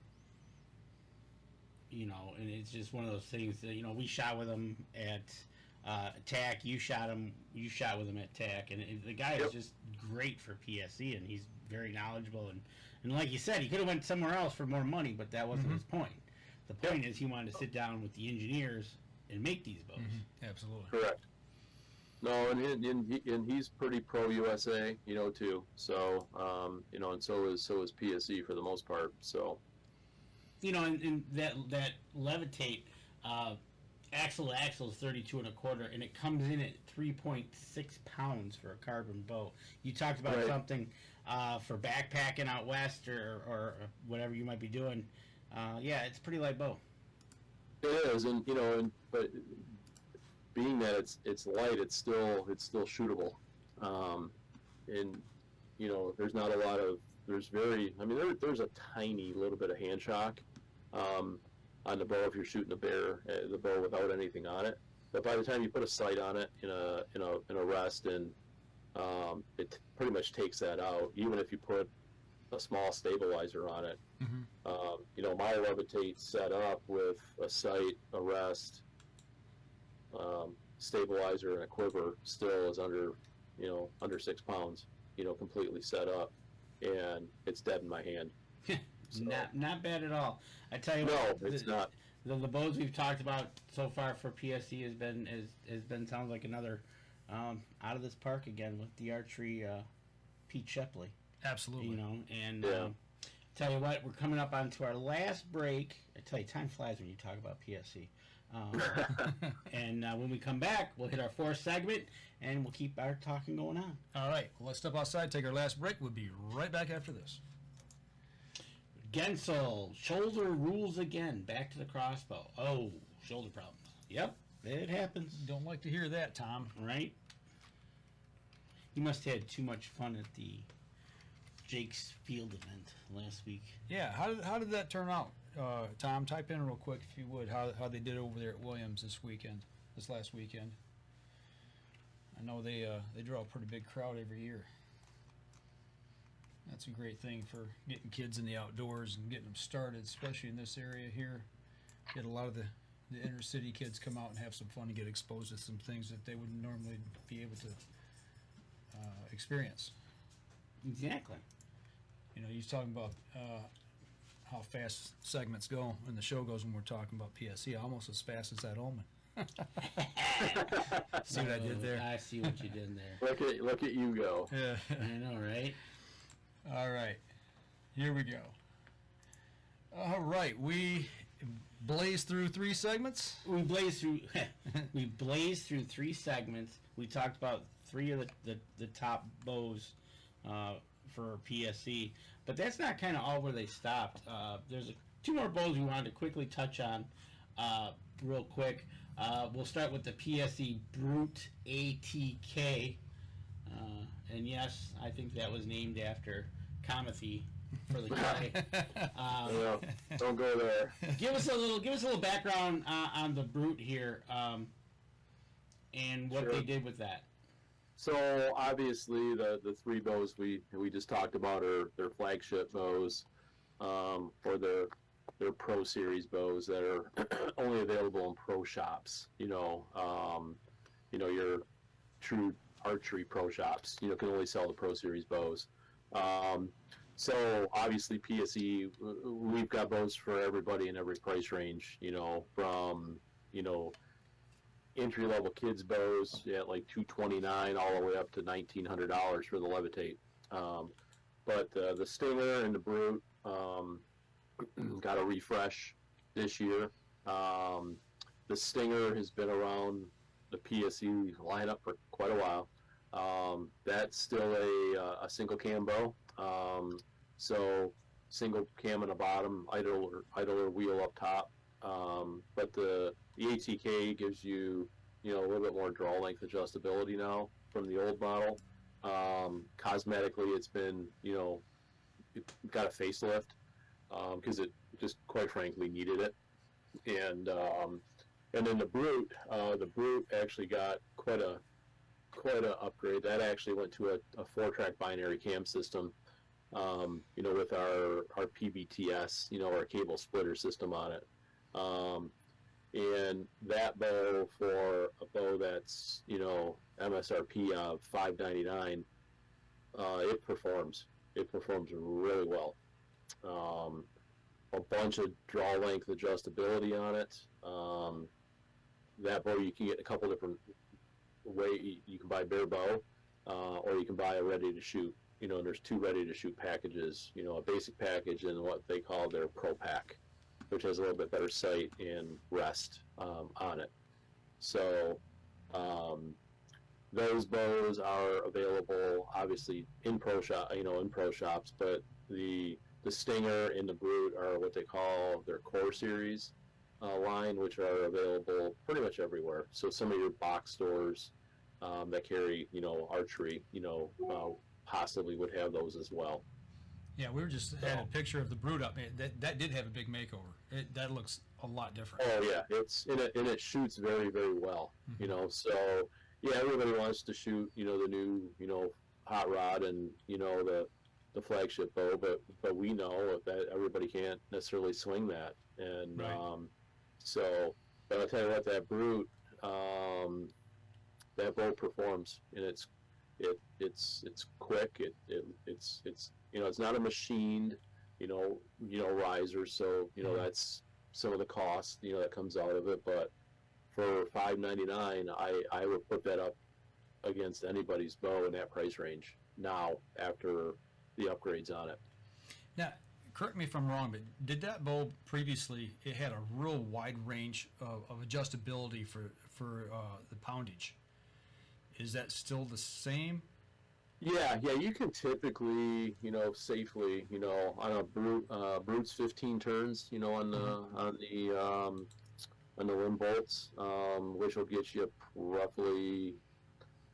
And it's just one of those things that, we shot with him at TAC, you shot with him at TAC, and the guy is just great for PSE, and he's very knowledgeable, and like you said, he could have went somewhere else for more money, but that wasn't his point. The point is he wanted to sit down with the engineers and make these bows. Mm-hmm. Absolutely. Correct. No, and he's pretty pro USA, too. So, and so is PSE for the most part. So, and that Levitate axle to axle is 32 1/4, and it comes in at 3.6 pounds for a carbon bow. You talked about something for backpacking out west or whatever you might be doing. It's a pretty light bow. It is, and but being that it's light, it's still shootable, and there's not a lot of there's a tiny little bit of hand shock, on the bow if you're shooting the bow without anything on it. But by the time you put a sight on it in a rest, and it pretty much takes that out. Even if you put a small stabilizer on it, my Levitate's set up with a sight, a rest, stabilizer, and a quiver. Still is under 6 pounds. Completely set up, and it's dead in my hand. So, not bad at all. I tell you no, what, it's not. The bows we've talked about so far for PSE has been sounds like another out of this park again with the archery Pete Shepley. Absolutely. And Yeah. tell you what, we're coming up onto our last break. I tell you, time flies when you talk about PSE. And when we come back, we'll hit our fourth segment, and we'll keep our talking going on. All right. Well, let's step outside, take our last break. We'll be right back after this. Gensel, shoulder rules again. Back to the crossbow. Oh, shoulder problems. Yep, it happens. Don't like to hear that, Tom. Right? You must have had too much fun at the Jake's Field event last week. Yeah. How did that turn out, Tom? Type in real quick if you would how they did over there at Williams this last weekend. I know they draw a pretty big crowd every year. That's a great thing for getting kids in the outdoors and getting them started, especially in this area here. Get a lot of the inner city kids come out and have some fun and get exposed to some things that they wouldn't normally be able to experience. Exactly. He's talking about how fast segments go and the show goes when we're talking about PSE, almost as fast as that Omen. See what I did there? I see what you did there. Look at you go. Yeah. I know, right? All right. Here we go. All right. We blazed through 3 segments. We blazed through 3 segments. We talked about 3 of the top bows for PSE, but that's not kind of all where they stopped. There's 2 more bows we wanted to quickly touch on real quick. We'll start with the PSE Brute ATK. And yes, I think that was named after Komyathy for the guy. Don't go there. Give us a little background on the Brute here, and what Sure. they did with that. So obviously the 3 bows we just talked about are their flagship bows, or their Pro Series bows that are only available in pro shops. Your true archery pro shops, can only sell the Pro Series bows. So obviously PSE, we've got bows for everybody in every price range, from, entry-level kids bows at like $229 all the way up to $1,900 for the Levitate. But the Stinger and the Brute got a refresh this year. The Stinger has been around the PSE lineup for quite a while. That's still a single cam bow. So single cam on the bottom, idler wheel up top. But the ATK gives you, a little bit more draw length adjustability now from the old model. Cosmetically, it's been, it got a facelift because it just quite frankly needed it. And then the Brute actually got quite a upgrade. That actually went to a 4-track binary cam system, with our PBTS, our cable splitter system on it. And that bow, for a bow that's, MSRP of $599, it performs really well. A bunch of draw length adjustability on it. That bow you can get a couple different ways. You can buy bare bow, or you can buy a ready to shoot. There's 2 ready to shoot packages. A basic package and what they call their Pro Pack, which has a little bit better sight and rest on it. So those bows are available, obviously, in pro shops. But the Stinger and the Brute are what they call their Core Series line, which are available pretty much everywhere. So some of your box stores that carry, archery, possibly would have those as well. Yeah, we were just had a picture of the brood up. That did have a big makeover. That looks a lot different. Oh yeah, it's and it shoots very, very well. So yeah, everybody wants to shoot, the new, hot rod and the flagship bow, but we know that everybody can't necessarily swing that, and Right. So, but I'll tell you what, that brute, that bow performs, and it's quick. It's it's not a machined, riser, so that's some of the cost that comes out of it. But for $5.99, I would put that up against anybody's bow in that price range now after the upgrades on it. Now, correct me if I'm wrong, but did that bow previously? It had a real wide range of adjustability for the poundage. Is that still the same? Yeah, you can typically, safely, on a brute's 15 turns, on the limb bolts, which will get you roughly,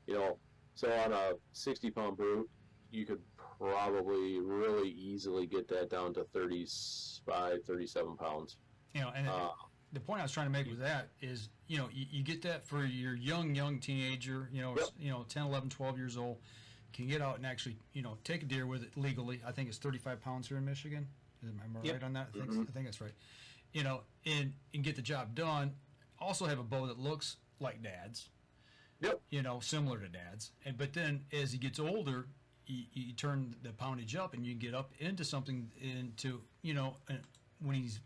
so on a 60-pound brute, you could probably really easily get that down to 35, 37 pounds. And the point I was trying to make with that is, you get that for your young teenager, Yep. 10, 11, 12 years old, can get out and actually, take a deer with it legally. I think it's 35 pounds here in Michigan. Am I Yep. right on that? I think that's right. And get the job done. Also have a bow that looks like Dad's. Yep. Similar to Dad's. But then as he gets older, you turn the poundage up and you get up into something when he's,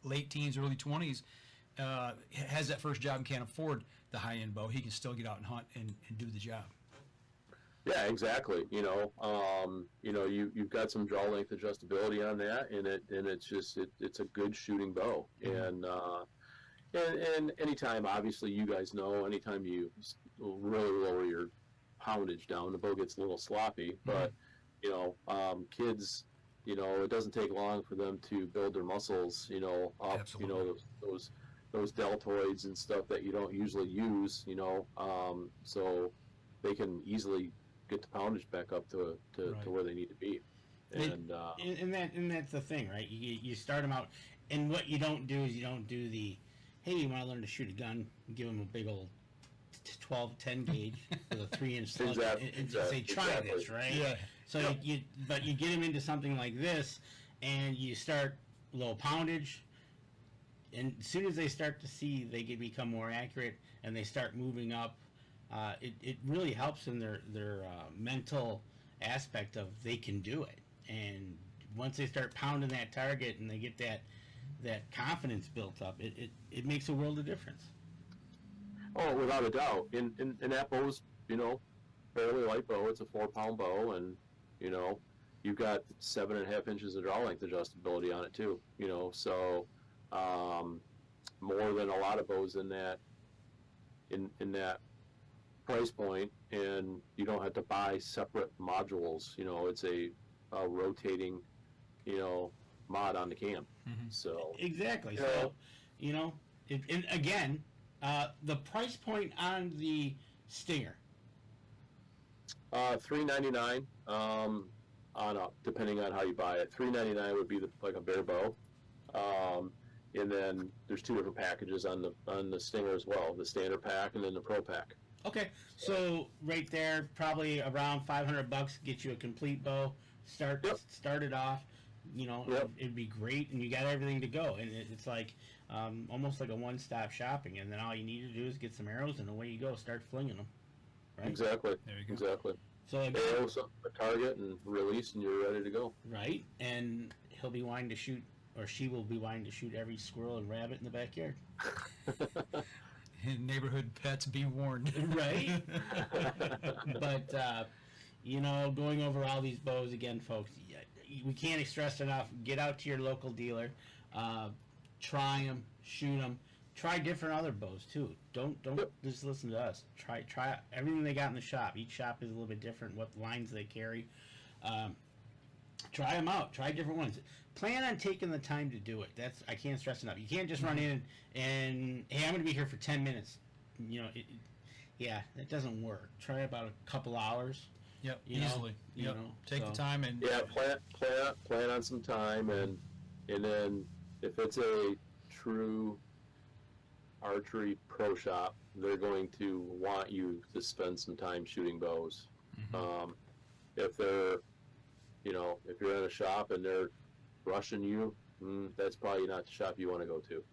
late teens, early 20s, has that first job and can't afford the high-end bow, he can still get out and hunt and do the job. Yeah, exactly. You've got some draw length adjustability on that, and it's just it's a good shooting bow. And anytime, obviously, you guys know, anytime you really lower your poundage down, the bow gets a little sloppy. But kids, it doesn't take long for them to build their muscles, up. Absolutely. Those deltoids and stuff that you don't usually use, so they can easily get the poundage back up to Right. where they need to be. And And that's the thing, right? You start them out, and what you don't do is you don't do the, hey, you want to learn to shoot a gun, give them a big old 10 gauge with a 3-inch slug, and say, try this, right? Yeah. So but you get them into something like this, and you start low poundage, and as soon as they start to see they can become more accurate and they start moving up, it really helps in their mental aspect of they can do it. And once they start pounding that target and they get that confidence built up, it makes a world of difference. Oh, without a doubt. And that bow's, fairly light bow. It's a 4-pound bow, and you've got 7.5 inches of draw length adjustability on it too. So more than a lot of bows in that price point, and you don't have to buy separate modules. It's a rotating, mod on the cam. So Exactly. Yeah. So, and again, the price point on the Stinger. $3.99 on up, depending on how you buy it. $3.99 would be like a bare bow, and then there's 2 different packages on the Stinger as well: the standard pack and then the Pro pack. Okay, so right there, probably around $500 get you a complete bow. Start it off. Yep. It'd be great, and you got everything to go. And it's like almost like a one-stop shopping. And then all you need to do is get some arrows, and away you go. Start flinging them. Right. Exactly. There you go. Exactly. So again, Arrows, a target, and release, and you're ready to go. right, and he'll be wanting to shoot, or she will be wanting to shoot every squirrel and rabbit in the backyard. Neighborhood pets, be warned. Right. But going over all these bows again, folks, we can't stress enough. Get out to your local dealer, try them, shoot them, try different other bows too. Don't just listen to us. Try everything they got in the shop. Each shop is a little bit different. What lines they carry. Try them out. Try different ones. Plan on taking the time to do it. I can't stress enough. You can't just run in and hey, I'm going to be here for 10 minutes. That doesn't work. Try about a couple hours. Yep. You know, Easily. you Yep. know, Take the so- time and Yeah, plan on some time, and then if it's a true archery pro shop, they're going to want you to spend some time shooting bows. If they're, if you're in a shop and they're rushing you, that's probably not the shop you want to go to.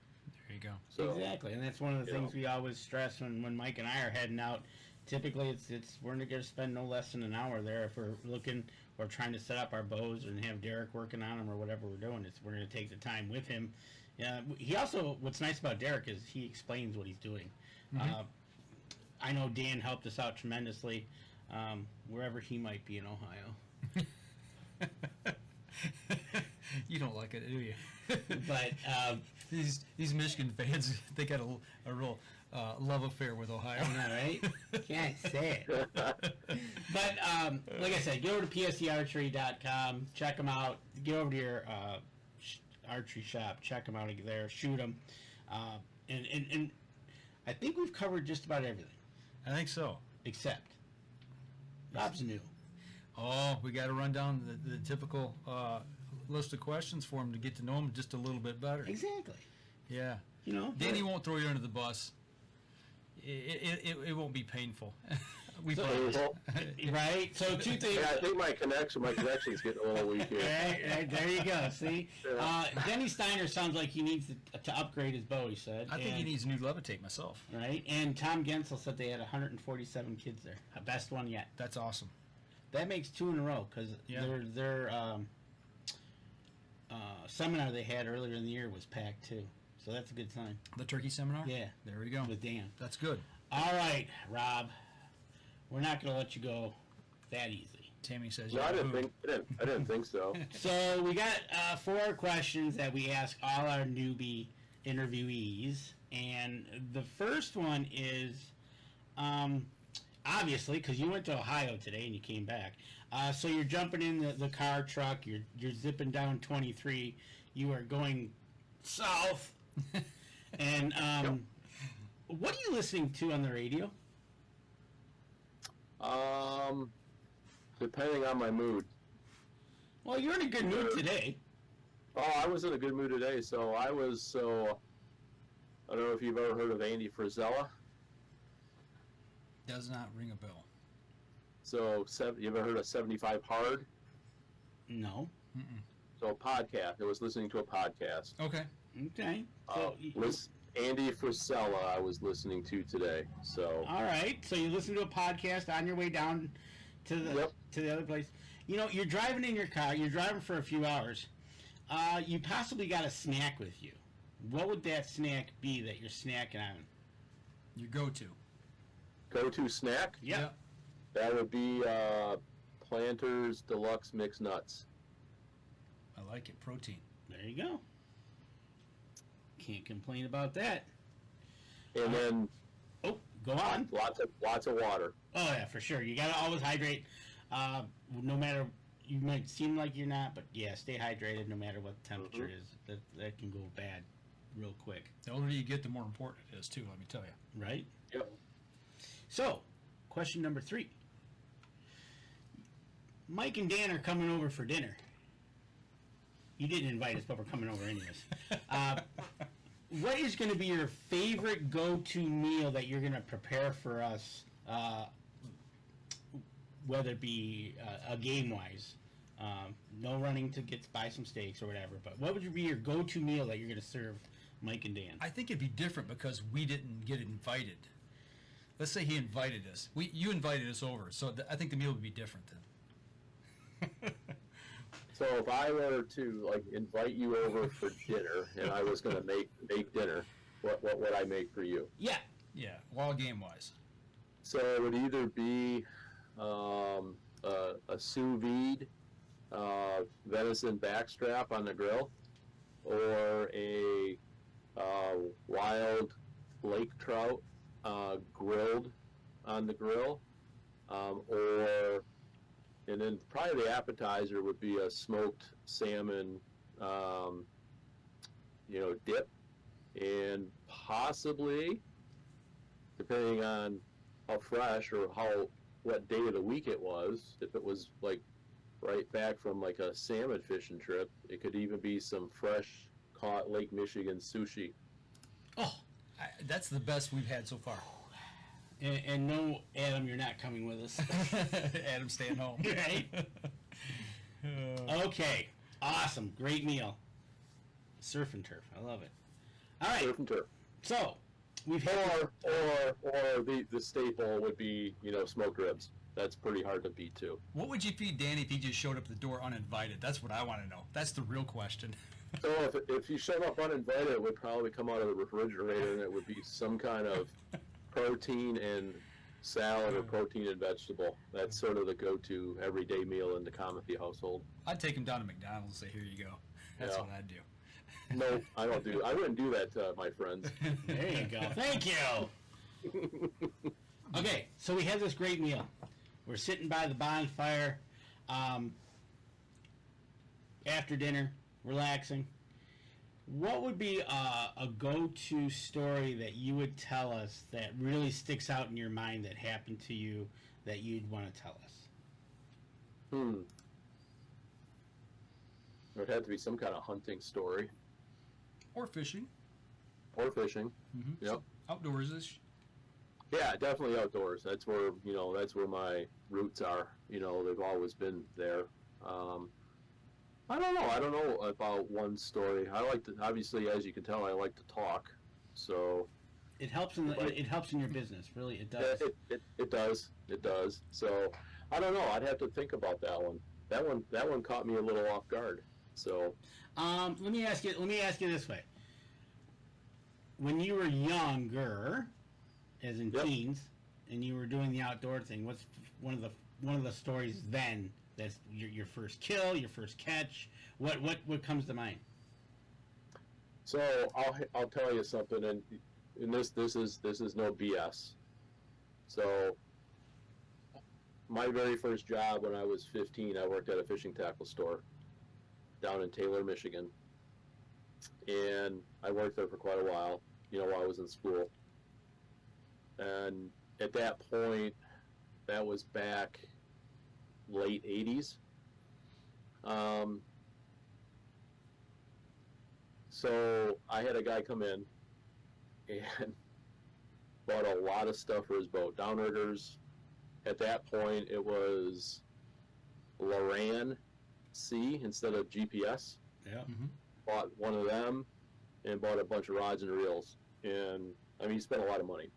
there you go. So, exactly, and that's one of the you things know. we always stress when Mike and I are heading out. Typically, it's we're going to spend no less than an hour there if we're looking or trying to set up our bows and have Derek working on them or whatever we're doing. We're going to take the time with him. He also, what's nice about Derek is he explains what he's doing. I know Dan helped us out tremendously wherever he might be in Ohio. You don't like it, do you? But these Michigan fans, they got a real love affair with Ohio. I know, right? Can't say it. But like I said, go over to PSEArchery.com, check them out. Go over to your archery shop, check them out there, shoot them. And I think we've covered just about everything, I think so. except Rob's new. Oh, we got to run down the typical list of questions for him to get to know him just a little bit better. Exactly. Yeah. You know? Danny won't throw you under the bus. It won't be painful. We So- promise. Well, Right? So two things. yeah, I think my connection's getting a little weak here. Right, there you go. See, Yeah. Denny Steiner sounds like he needs to upgrade his bow. He said. I think he And- needs a new levitate myself. Right, and Tom Gensel said they had 147 kids there, best one yet. That's awesome. That makes 2 in a row because Yeah. their seminar they had earlier in the year was packed too, so that's a good sign. The turkey seminar? Yeah, There we go. with Dan. That's good. All right, Rob, we're not going to let you go that easy. Tammy says, No, I Yahoo. didn't think so. So we got 4 questions that we ask all our newbie interviewees, and the first one is, obviously, because you went to Ohio today and you came back, so you're jumping in the car truck, you're zipping down 23, you are going south, and what are you listening to on the radio? Depending on my mood. Well, you're in a good mood today. Oh, I was in a good mood today, I don't know if you've ever heard of Andy Frisella. Does not ring a bell. You ever heard of 75 Hard? No. So a podcast. I was listening to a podcast. Okay. Okay. So, Andy Frisella I was listening to today. So all right. So you listen to a podcast on your way down to the other place. You know, you're driving in your car. You're driving for a few hours. You possibly got a snack with you. What would that snack be that you're snacking on? Your go-to. go-to snack, Yep. that would be Planters Deluxe Mixed Nuts. I like it. Protein. There you go. Can't complain about that. And then Oh, go on. lots of water. Oh yeah, for sure. You gotta always hydrate. No matter, you might seem like you're not, but yeah, stay hydrated no matter what the temperature is. That can go bad real quick, The older you get, the more important it is, too, let me tell you. right? Yep. So, question number 3. Mike and Dan are coming over for dinner. You didn't invite us, but we're coming over anyways. What is going to be your favorite go-to meal that you're going to prepare for us, whether it be a game-wise? No running to buy some steaks or whatever, but what would be your go-to meal that you're going to serve Mike and Dan? I think it'd be different because we didn't get invited. Let's say he invited us. You invited us over, so I think the meal would be different then. So if I were to invite you over for dinner, and I was going to make dinner, what would I make for you? Yeah. Yeah, wild game wise. So it would either be a sous vide venison backstrap on the grill, or a wild lake trout grilled on the grill, and then probably the appetizer would be a smoked salmon, dip, and possibly, depending on how fresh or how what day of the week it was. If it was like right back from like a salmon fishing trip, it could even be some fresh caught Lake Michigan sushi. Oh, that's the best we've had so far. And no, Adam, you're not coming with us. Adam's staying home. Right? Okay. Awesome. Great meal. Surf and turf. I love it. All right. Surf and turf. So, we've had... Or the staple would be, smoked ribs. That's pretty hard to beat, too. What would you feed Danny if he just showed up at the door uninvited? That's what I want to know. That's the real question. So if you showed up uninvited, it would probably come out of the refrigerator, and it would be some kind of protein and salad or protein and vegetable. That's sort of the go-to everyday meal in the Komyathy household. I'd take him down to McDonald's and say, here you go. That's what I'd do. No, I wouldn't do that to my friends. There you go. Thank you. Okay, so we had this great meal. We're sitting by the bonfire after dinner, relaxing. What would be a go-to story that you would tell us that really sticks out in your mind that happened to you that you'd want to tell us? It would have to be some kind of hunting story. Or fishing. Or fishing. Mm-hmm. Yep. Outdoors-ish. Yeah, definitely outdoors. That's where my roots are. They've always been there. I don't know. I don't know about one story. I like to, obviously, as you can tell, I like to talk. So it helps it helps in your business. Really, it does. Yeah, it does. It does. So I don't know. I'd have to think about that one. That one caught me a little off guard. So let me ask you this way: when you were younger, as in teens, and you were doing the outdoor thing, what's one of the stories then? That's your first kill, your first catch. What comes to mind? So I'll tell you something, and this is no BS. So my very first job when I was 15, I worked at a fishing tackle store down in Taylor, Michigan, and I worked there for quite a while. While I was in school, and at that point, that was back late 80s. So I had a guy come in and bought a lot of stuff for his boat. Downriggers. At that point, it was Loran C instead of GPS. Yeah. Mm-hmm. Bought one of them and bought a bunch of rods and reels. And, he spent a lot of money.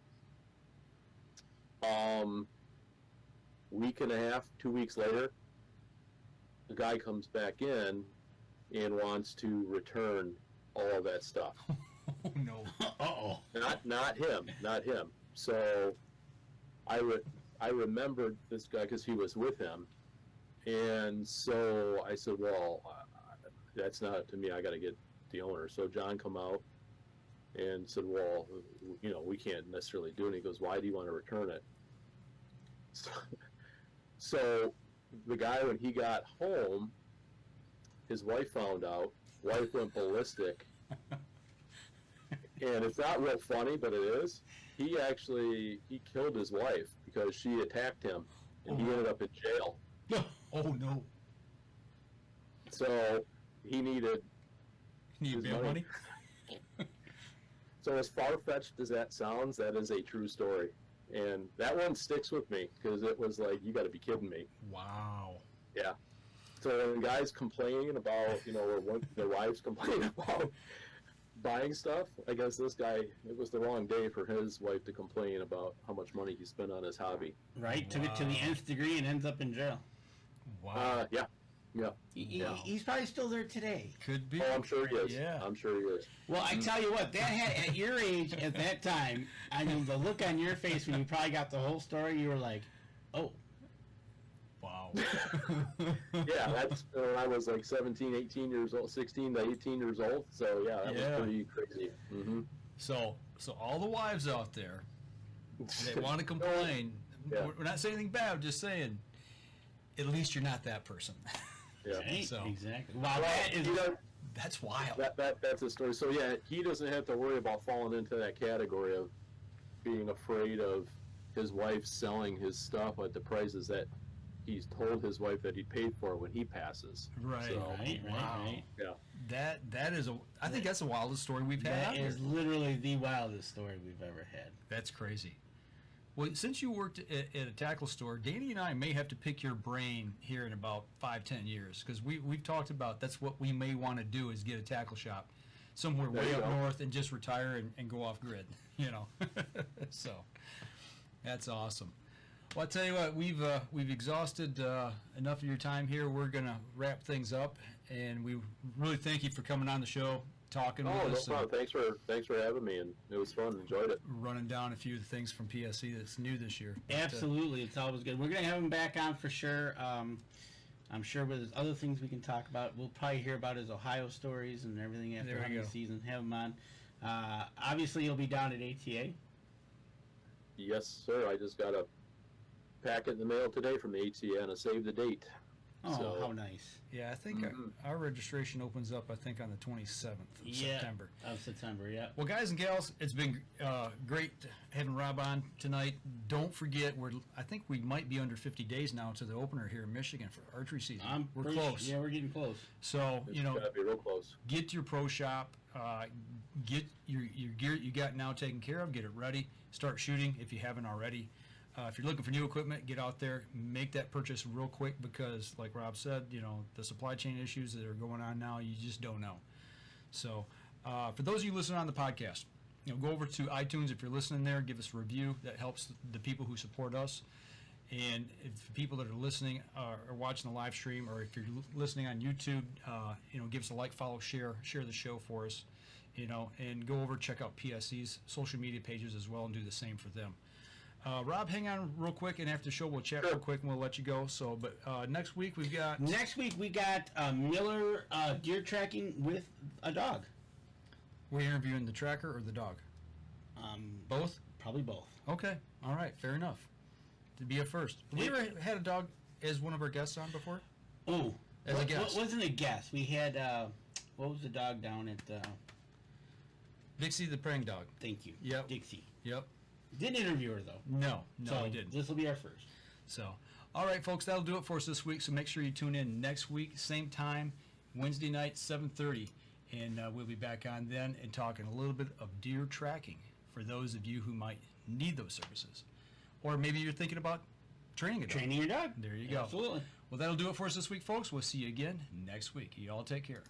Week and a half, 2 weeks later, the guy comes back in and wants to return all of that stuff. Oh no! Uh-oh. Not him. So I remembered this guy because he was with him, and so I said, "Well, that's not up to me. I got to get the owner." So John come out and said, "Well, we can't necessarily do it." And he goes, "Why do you want to return it?" So the guy, when he got home, his wife found out. Wife went ballistic. And it's not real funny, but it is. He killed his wife because she attacked him, and he ended up in jail. Oh no! So he needed bail money. So as far-fetched as that sounds, that is a true story. And that one sticks with me because it was like, you got to be kidding me. Wow. Yeah. So when guys complaining about, or when their wives complain about buying stuff, I guess this guy, it was the wrong day for his wife to complain about how much money he spent on his hobby. Right. Took it to the nth degree and ends up in jail. Wow. Yeah. He's probably still there today. Could be. Oh, I'm sure he is. Yeah. I'm sure he is. Well, I tell you what, that had, at your age, at that time, I mean, the look on your face when you probably got the whole story, you were like, oh. Wow. Yeah, that's when I was like 17, 18 years old, 16 to 18 years old. So, yeah, that was pretty crazy. Mm-hmm. So all the wives out there that want to complain, we're not saying anything bad, we're just saying, at least you're not that person. Yeah. Right, So, exactly. Wow, that's wild. That's a story. So yeah, he doesn't have to worry about falling into that category of being afraid of his wife selling his stuff at the prices that he's told his wife that he paid for when he passes. Right. So, Right. yeah. That is I think that's the wildest story we've had. That out here. is literally the wildest story we've ever had. That's crazy. Well, since you worked at a tackle store, Danny and I may have to pick your brain here in about 5-10 years, because we've talked about that's what we may want to do, is get a tackle shop somewhere There way you up go. north and just retire and go off grid, you know. So that's awesome. Well, I tell you what, we've exhausted enough of your time here. We're gonna wrap things up, and we really thank you for coming on the show, talking Oh, with no us, problem. Thanks for having me, and it was fun. Enjoyed it. running down a few of the things from PSE that's new this year. But, Absolutely, it's always good. We're gonna have him back on for sure. I'm sure there's other things we can talk about. We'll probably hear about his Ohio stories and everything after There we hunting go. season. Have him on. Obviously, he'll be down at ATA. Yes, sir. I just got a packet in the mail today from the ATA and a save the date. Oh, So- how nice! Yeah, I think our registration opens up, I think, on the 27th of September. Of September. Yeah. Well, guys and gals, it's been great having Rob on tonight. Don't forget, I think we might be under 50 days now to the opener here in Michigan for archery season. We're pretty close. Yeah, we're getting close. So, It's you know, gotta be real close. get to your pro shop, get your gear you got now taken care of, get it ready, start shooting if you haven't already. If you're looking for new equipment, get out there, make that purchase real quick, because like Rob said, you know, the supply chain issues that are going on now, you just don't know. So for those of you listening on the podcast, you know, go over to iTunes if you're listening there, give us a review. That helps the people who support us. And if the people that are listening are watching the live stream, or if you're listening on YouTube, you know, give us a like, follow, share the show for us, you know, and go over, check out PSE's social media pages as well, and do the same for them. Rob, hang on real quick, and after the show we'll chat real quick and we'll let you go. So, but next week we've got Miller deer tracking with a dog. we're interviewing the tracker or the dog. Both? Probably both. Okay, all right, fair enough. To be a first. Have we ever had a dog as one of our guests on before? Oh, As a guest. wasn't a guest. We had what was the dog down at? Dixie the praying dog. Thank you. Yep. Dixie. Yep. Didn't interview her though. No, So we didn't. this will be our first. So, all right, folks, that'll do it for us this week. So make sure you tune in next week, same time, Wednesday night, 7:30, and we'll be back on then and talking a little bit of deer tracking for those of you who might need those services, or maybe you're thinking about training a dog. Training your dog. There you go. Absolutely. Well, that'll do it for us this week, folks. We'll see you again next week. You all take care.